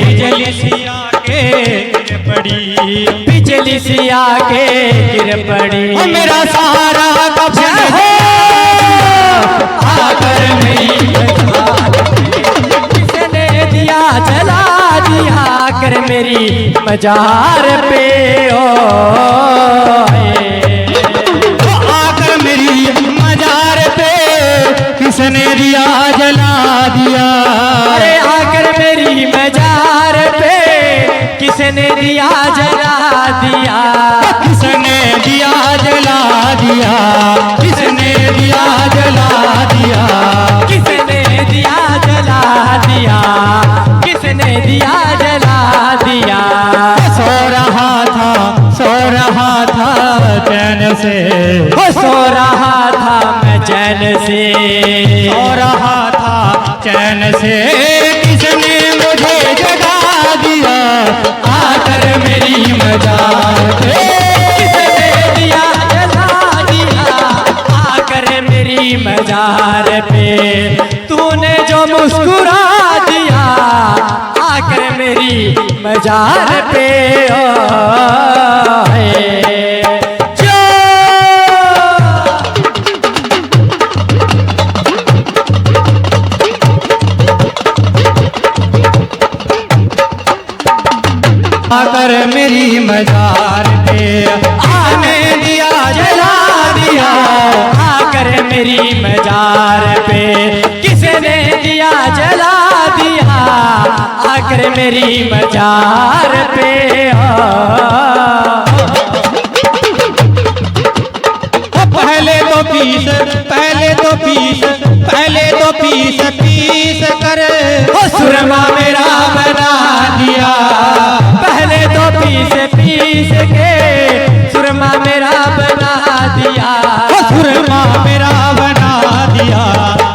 बिजली सी आके गिर पड़ी, बिजली सी आके गिर पड़ी। ओ मेरा सहारा कफन है आकर मेरी किसने दिया जला दिया कर मेरी मजार पे ओ आकर मेरी मजार पे किसने दिया जला दिया। अरे आकर मेरी मजार पे किसने दिया जला दिया, किसने दिया जला दिया, किसने दिया जला दिया, किसने दिया जला दिया, किसने दिया जला दिया। सो रहा था चैन से, सो रहा था मैं चैन से। सो रहा था चैन से किसने मुझे जगा दिया आकर मेरी मजार पे। किसने दिया जला दिया आकर मेरी मजार पे तूने जो मुस्कुरा दिया आकर मेरी मजार पे ओ जो आकर मेरी मजार पे आने दिया जला दिया, आकर मेरी मजार पे किसने दिया जला दिया आकर मेरी मजार पे पीस कर सुरमा मेरा बना दिया। पहले तो पीस के सुरमा मेरा बना दिया, सुरमा मेरा बना दिया,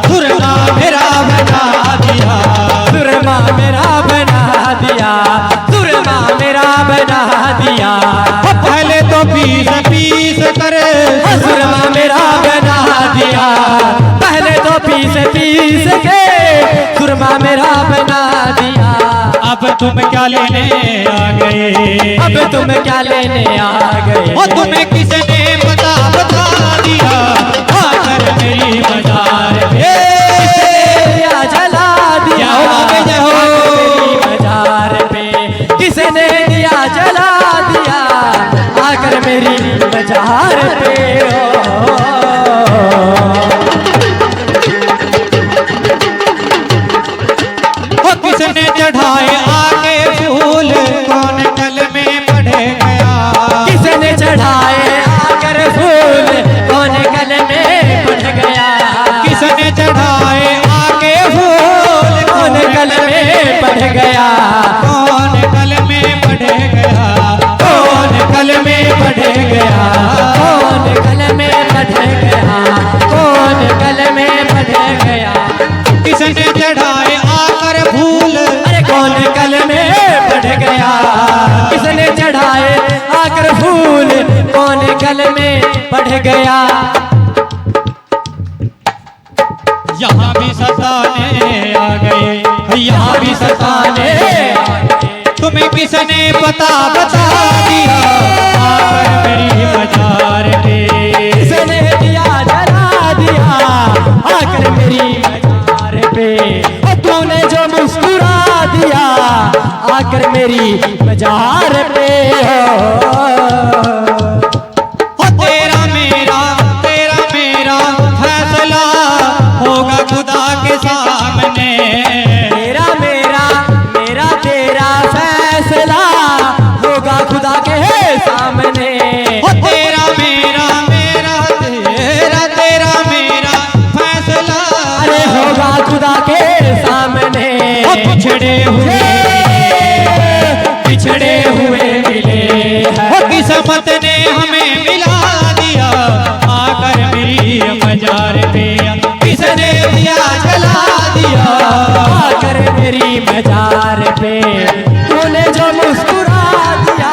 सुरमा मेरा बना दिया, सुरमा मेरा बना दिया, सुरमा मेरा बना दिया। पहले तो पीस कर सुरमा मेरा बना दिया, पहले तो पीस के सुरमा मेरा बना दिया। अब तुम क्या लेने आ गए, अब तुम क्या लेने आ गए, और तुम्हें किसने बता दिया आकर मेरी मजार पे। दिया जला दिया जाओ मेरी मजार पे, किसने दिया जला दिया आकर मेरी मजार पे किसने चढ़ाए आके फूल कौन कल में पढ़ गया। किसने चढ़ाए आकर फूल कौन कल में पड़ गया। किसने चढ़ाए आके फूल कौन कल में पड़ गया, कौन कल में पढ़ गया, कौन कल में पड़ गया, कौन कल में पड़ गया, कौन कल में पड़ गया। किसने चढ़ाए आकर फूल, अरे कौन कल में पड़ गया, किसने चढ़ाए आकर फूल कौन कल में पड़ गया। यहाँ भी सताने आ गए, यहाँ भी सताने आ गए, तुम्हें किसने पता बता दिया आकर मेरी मजार पे, किसने दिया जला दिया आकर मेरी मजार पे, तूने जो मुस्कुरा दिया आकर मेरी मजार पे। तेरा मेरा फैसला होगा खुदा के सामने, तेरा मेरा तेरा फैसला होगा खुदा के सामने। तेरा मेरा फैसला अरे होगा खुदा के सामने। पिछड़े हुए मिले हैं, किस्मत ने हमें मिला दिया आकर मेरी मजार पे, किसने दिया जला दिया आकर मेरी मजार पे, तूने जो मुस्कुरा दिया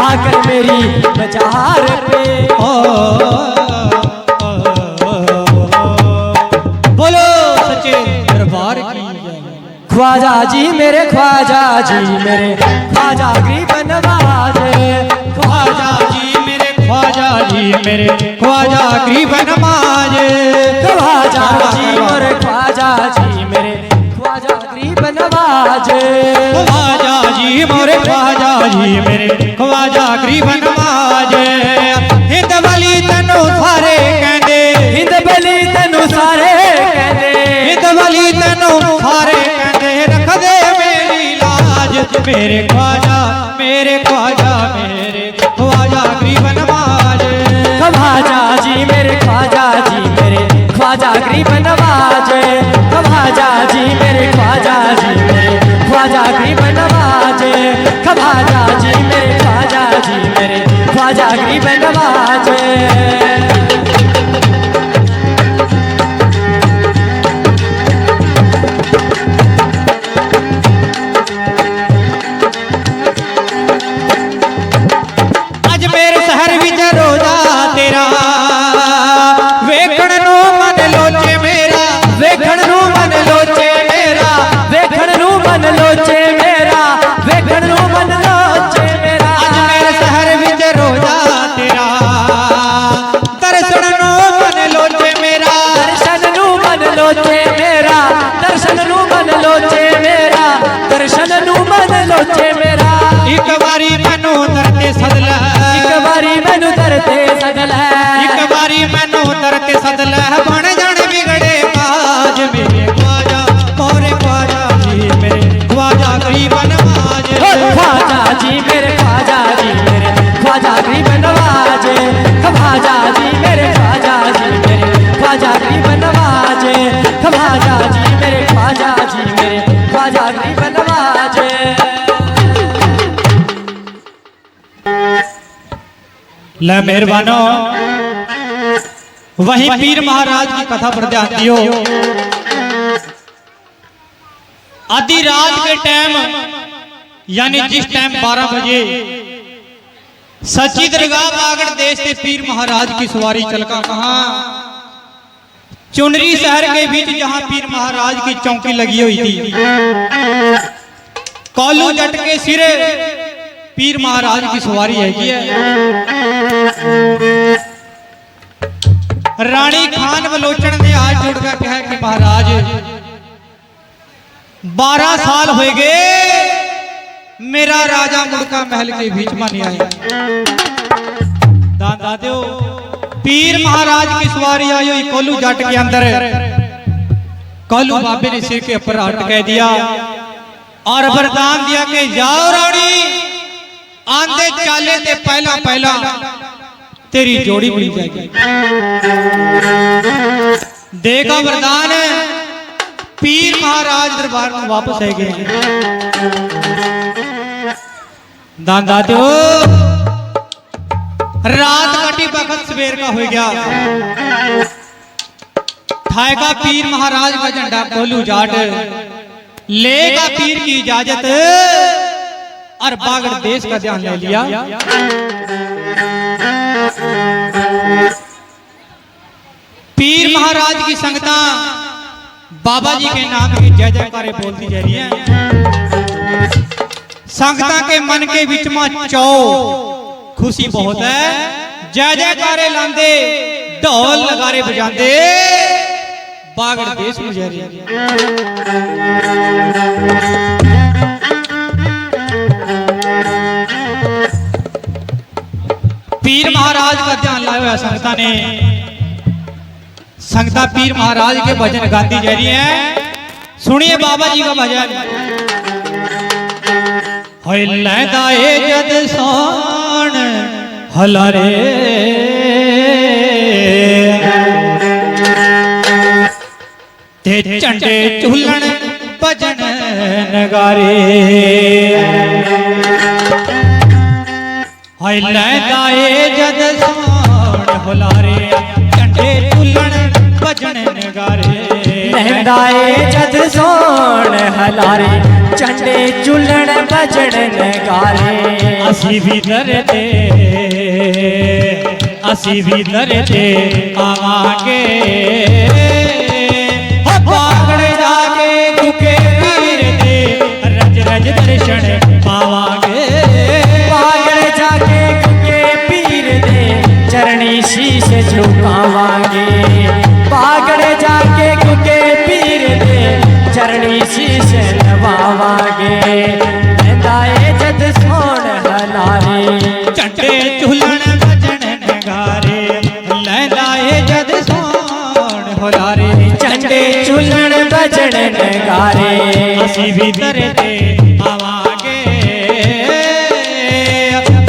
आकर मेरी मजार पे। बोलो सच्चे दरबार की जय। ख्वाजा जी मेरे ख्वाजा जी मेरे ख्वाजा गरीब नवाजे, ख्वाजा जी मेरे ख्वाजा जी मेरे ख्वाजा गरीब नमाज, ख्वाजा जी मेरे ख्वाजा जी मेरे ख्वाजा गरीब नवाजे, ख्वाजा जी मोरे ख्वाजा जी मेरे ख्वाजा गरीब नमाज। हिंद वाली तैनू सारे कहंदे, हिंद बली तैनू सारे कहंदे, हिंद वाली तैनू सारे कहंदे, रख दे मेरी लाज मेरे ख्वाजा मेरे ख्वाजा मेरे ख्वाजा गरीब नमाज। ख्वाजा जी मेरे ख्वाजा जी मेरे ख्वाजा गरीब नवाजे, ख्वाजा जी मेरे ख्वाजा जी मेरे ख्वाजा गरीब नवाजे, ख्वाजा जी मेरे ख्वाजा जी मेरे ख्वाजा गरीब नवाजे। अजमेर शहर विच रोजा तेरा वेखण नू मन लोचे मेरा, वेखण नू मन लोचे मेरा, वेखण नू मन लोचे मेरा, वेखण नू मन लोचे मेरा। अजमेर शहर विच रोजा तेरा दर्शन नू मन लोचे मेरा, दर्शन नू मन लोचे मेरा, दर्शन नू मन लोचे मेरा, दर्शन नू मन लोचे मेरा। एक बारी मैनू दरते सदला, एक बारी मैनू दरते सदला, एक बारी मैनू दरते सदला, बन जाने बिगड़े काज मेरे ख्वाजा मोरे ख्वाजा जी मेरे ख्वाजा गरीब नवाज। ख्वाजा जी मेरे ख्वाजा जी मेरे ख्वाजा गरीब नवाजे, ख्वाजा जी मेरे ख्वाजा जी मेरे ख्वाजा गरीब नवाजे, ख्वाजा जी मेरे ख्वाजा जी मेरे ख्वाजा गरीब नवाजे। ले मेहरबानो वही पीर महाराज की कथा पर ध्यान दियो। आधी रात के टाइम यानी जिस टाइम 12 बजे सच्ची दरगाह बागड़ देश से पीर महाराज की सवारी चलका कहा चुनरी शहर के बीच जहां पीर महाराज की चौकी लगी हुई थी, कौलू जट के सिरे पीर महाराज की सवारी है। रानी खान बलोचन ने आज जुड़कर कहा कि महाराज 12 साल हो गए मेरा राजा मुड़का महल के बीच में नहीं आया। दादा दो पीर महाराज की सवारी आई हुई कोलू जट के अंदर, कोलू बाबे ने सिर के ऊपर हाथ कह दिया और वरदान दिया कि जाओ रानी आंदे चाले ते पहला पहला तेरी जोड़ी मिल जाएगी। देखा वरदान पीर महाराज दरबार में वापस आ गए। दादा दो रात कटी वक्त सवेर का हो गया, थाएगा पीर महाराज का झंडा कोलू जाट लेगा पीर की इजाजत और बागड़ देश का ध्यान ले लिया। पीर महाराज की संगता बाबा जी के नाम की जय जयकारे बोलती जा रही है। संगतां के मन के विच में चौ खुशी बहुत है। जय जयकारे लांदे ढोल नगारे बजांदे बागड़ देश मुजहरी। पीर महाराज का ध्यान लाया हुआ संगता ने। संगता पीर महाराज के भजन गाती जा रही है। सुनिए बाबा जी का भजन। होय लैदा ए जद सोन हलारे ते झंडे झूलन भजन नगारे। होय लैदा ए जद सोन हलारे झंडे झूलन भजन नगारे। लहंदाए जद सोन हलारे झंडे झूलन भजन नगारे। असी भी डरते आवांगे बागड़ जाके कुके पीर दे रज रज दर्शन पावांगे। बागड़ जाके कुके पीर दे चरणी शीश झुकावांगे। बागड़ जाके कुके पीर दे चरणी शीश नवावांगे। लहंदाए जद सोन हलारे झंडे झूलन भजन नगारे। लहंदाए जद सोन हलारे झंडे झूलन भजन नगारे। असी भी डरते आवांगे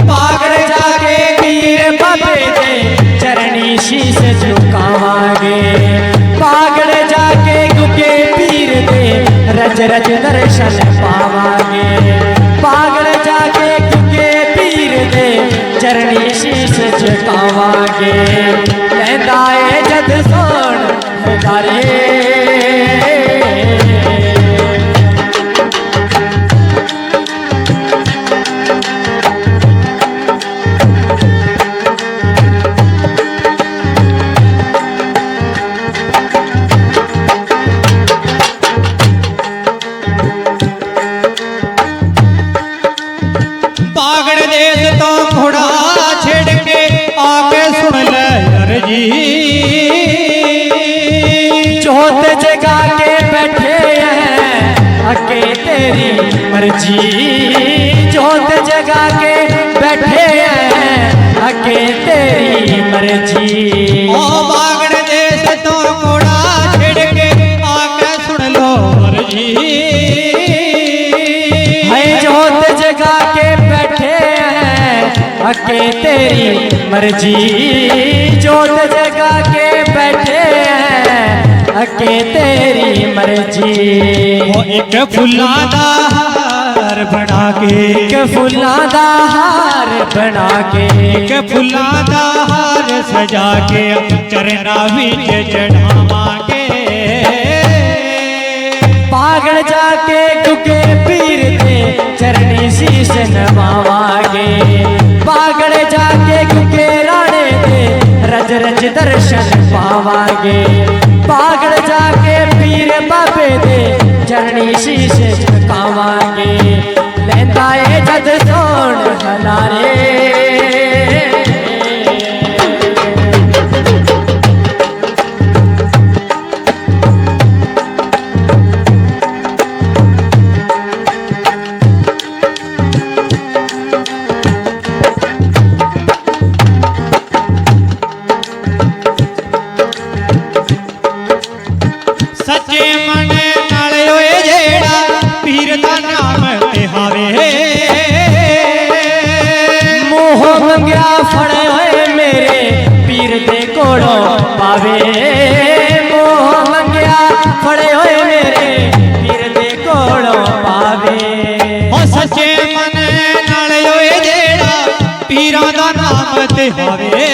बागड़ जाके पीर बाबे दे चरणी शीश झुकावांगे। बागड़ जाके कुके पीर दे रज रज दर्शन पावांगे। बागड़ जाके कुके पीर दे चरणी शीश झुकावांगे। लहंदाए जद सोन हलारे बागड़ देश तो घोड़ा छेड़ के आके सुन ले अर्जी। जोत जगा के बैठे हैं अके तेरी मर्जी। जोत जगा के बैठे हैं अके तेरी मर्जी। ओ बागड़ देश तो घोड़ा छेड़ के आके सुन लो अर्जी। है जोत जगा के बैठे हैं अके तेरी मर्जी। जोत जगा के बैठे हैं अके तेरी मर्जी। वो एक फुल्ला दा हार बना के एक फुल्लां दा हार बना के एक फुल्ला दा हार सजा के चरना विच चढ़ावांगे। बागड़ जाके कुके पीर दे चरणी शीश नवावांगे। बागड़ जाके कुके राणे दे रज रज दर्शन पावांगे। बागड़ जाके पीर बाबे दे चरणी शीश झुकावांगे। लहंदाए जद सोन हलारे सच्चे मन नाल होए जेड़ा पीर दा नाम ते हावे। मोह मंगया फड़े होए मेरे पीर दे कोलों पावे। मोह मंगया फड़े होए मेरे पीर दे कोलों पावे। ओ सच्चे मन नाल होए जेड़ा पीरां दा नाम ते हावे।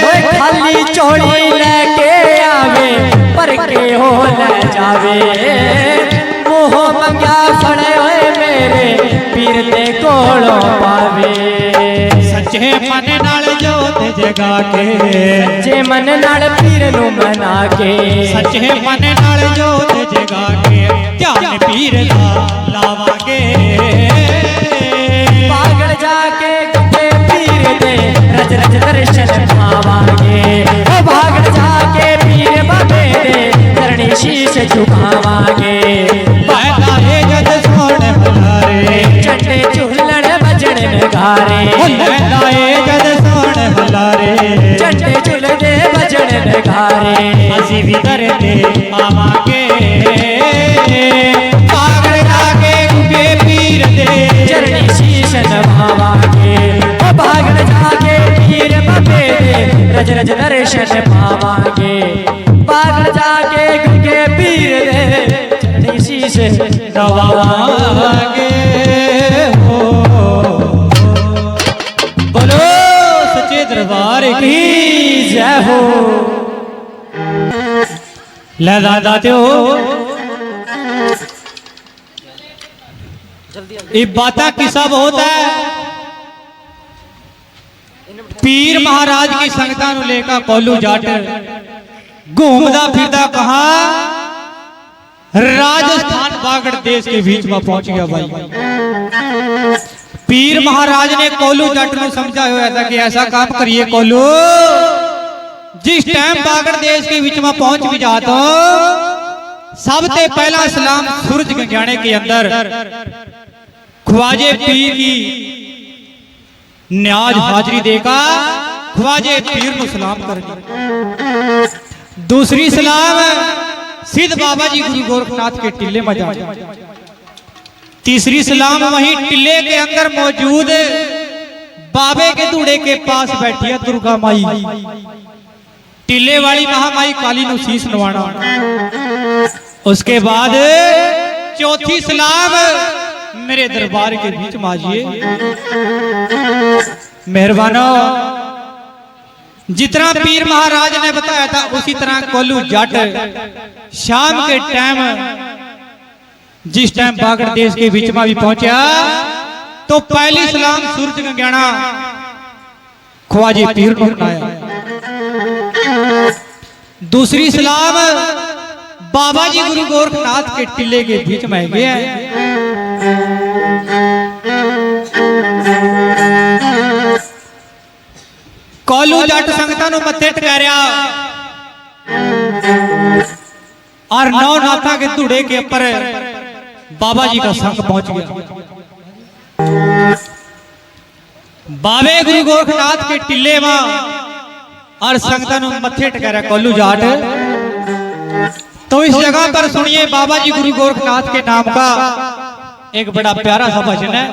ओए खाली चोली लेके आवे पर के हो ले जावे। मोह मंगया फड़े होए मेरे पीर दे कोलों पावे। सच्चे मन नाल जोत जगा के सच्चे मन नाल पीर नू मना के। सच्चे मन नाल जोत जगा के ध्यान पीर दा लावांगे। दर्शन पावांगे बाग जाके गंगे पीर दे चढ़ी शीश नवावांगे हो बोलो सच्चे दरबार की जय हो। ले दाते हो ये बातें किस्सा बहुत है। पीर महाराज की संगतां नूं लेकर कोलू जट घूमदा फिरदा कहा राजस्थान बागड़ देश के बीच में पहुंच गया भाई। पीर महाराज ने कोलू जट नूं समझाया हुआ था कि ऐसा काम करिए कोलू, जिस टाइम बागड़ देश के बीच में पहुंच भी जाता सबसे पहला सलाम सूरज गंगाने के अंदर ख्वाजे पीर की न्याज हाजरी देगा, ख्वाजे पीर को सलाम करनी। दूसरी सलाम सिद्ध बाबा जी गुरु गोरखनाथ के टिल्ले में जाना। तीसरी सलाम वहीं टिल्ले के अंदर मौजूद बाबे के दूड़े के पास बैठी है दुर्गा माई, टिल्ले वाली महामाई काली नु शीश नवाना। उसके बाद चौथी सलाम मेरे दरबार के बीच में आजिए। मेहरबानो जितना पीर महाराज ने बताया था उसी तरह कोलू जट शाम के टाइम जिस टाइम बागड़ देश के बीच में भी पहुंचा तो पहली सलाम सूरज गंगाना ख्वाजे पीर को बनाया। दूसरी सलाम बाबा जी गुरु गोरखनाथ के टिल्ले के बीच में गया। कोलू जट संगतां नूं मत्थे टकारिया और नौ नाथा के धूड़े के ऊपर बाबा जी का संग पहुंच गया। बाबे गुरु गोरखनाथ के टिल्ले में और संगतां नूं मत्थे टकारिया कोलू जाट। तो इस जगह पर सुनिए बाबा जी गुरु गोरखनाथ के नाम का एक बड़ा प्यारा सा भजन है।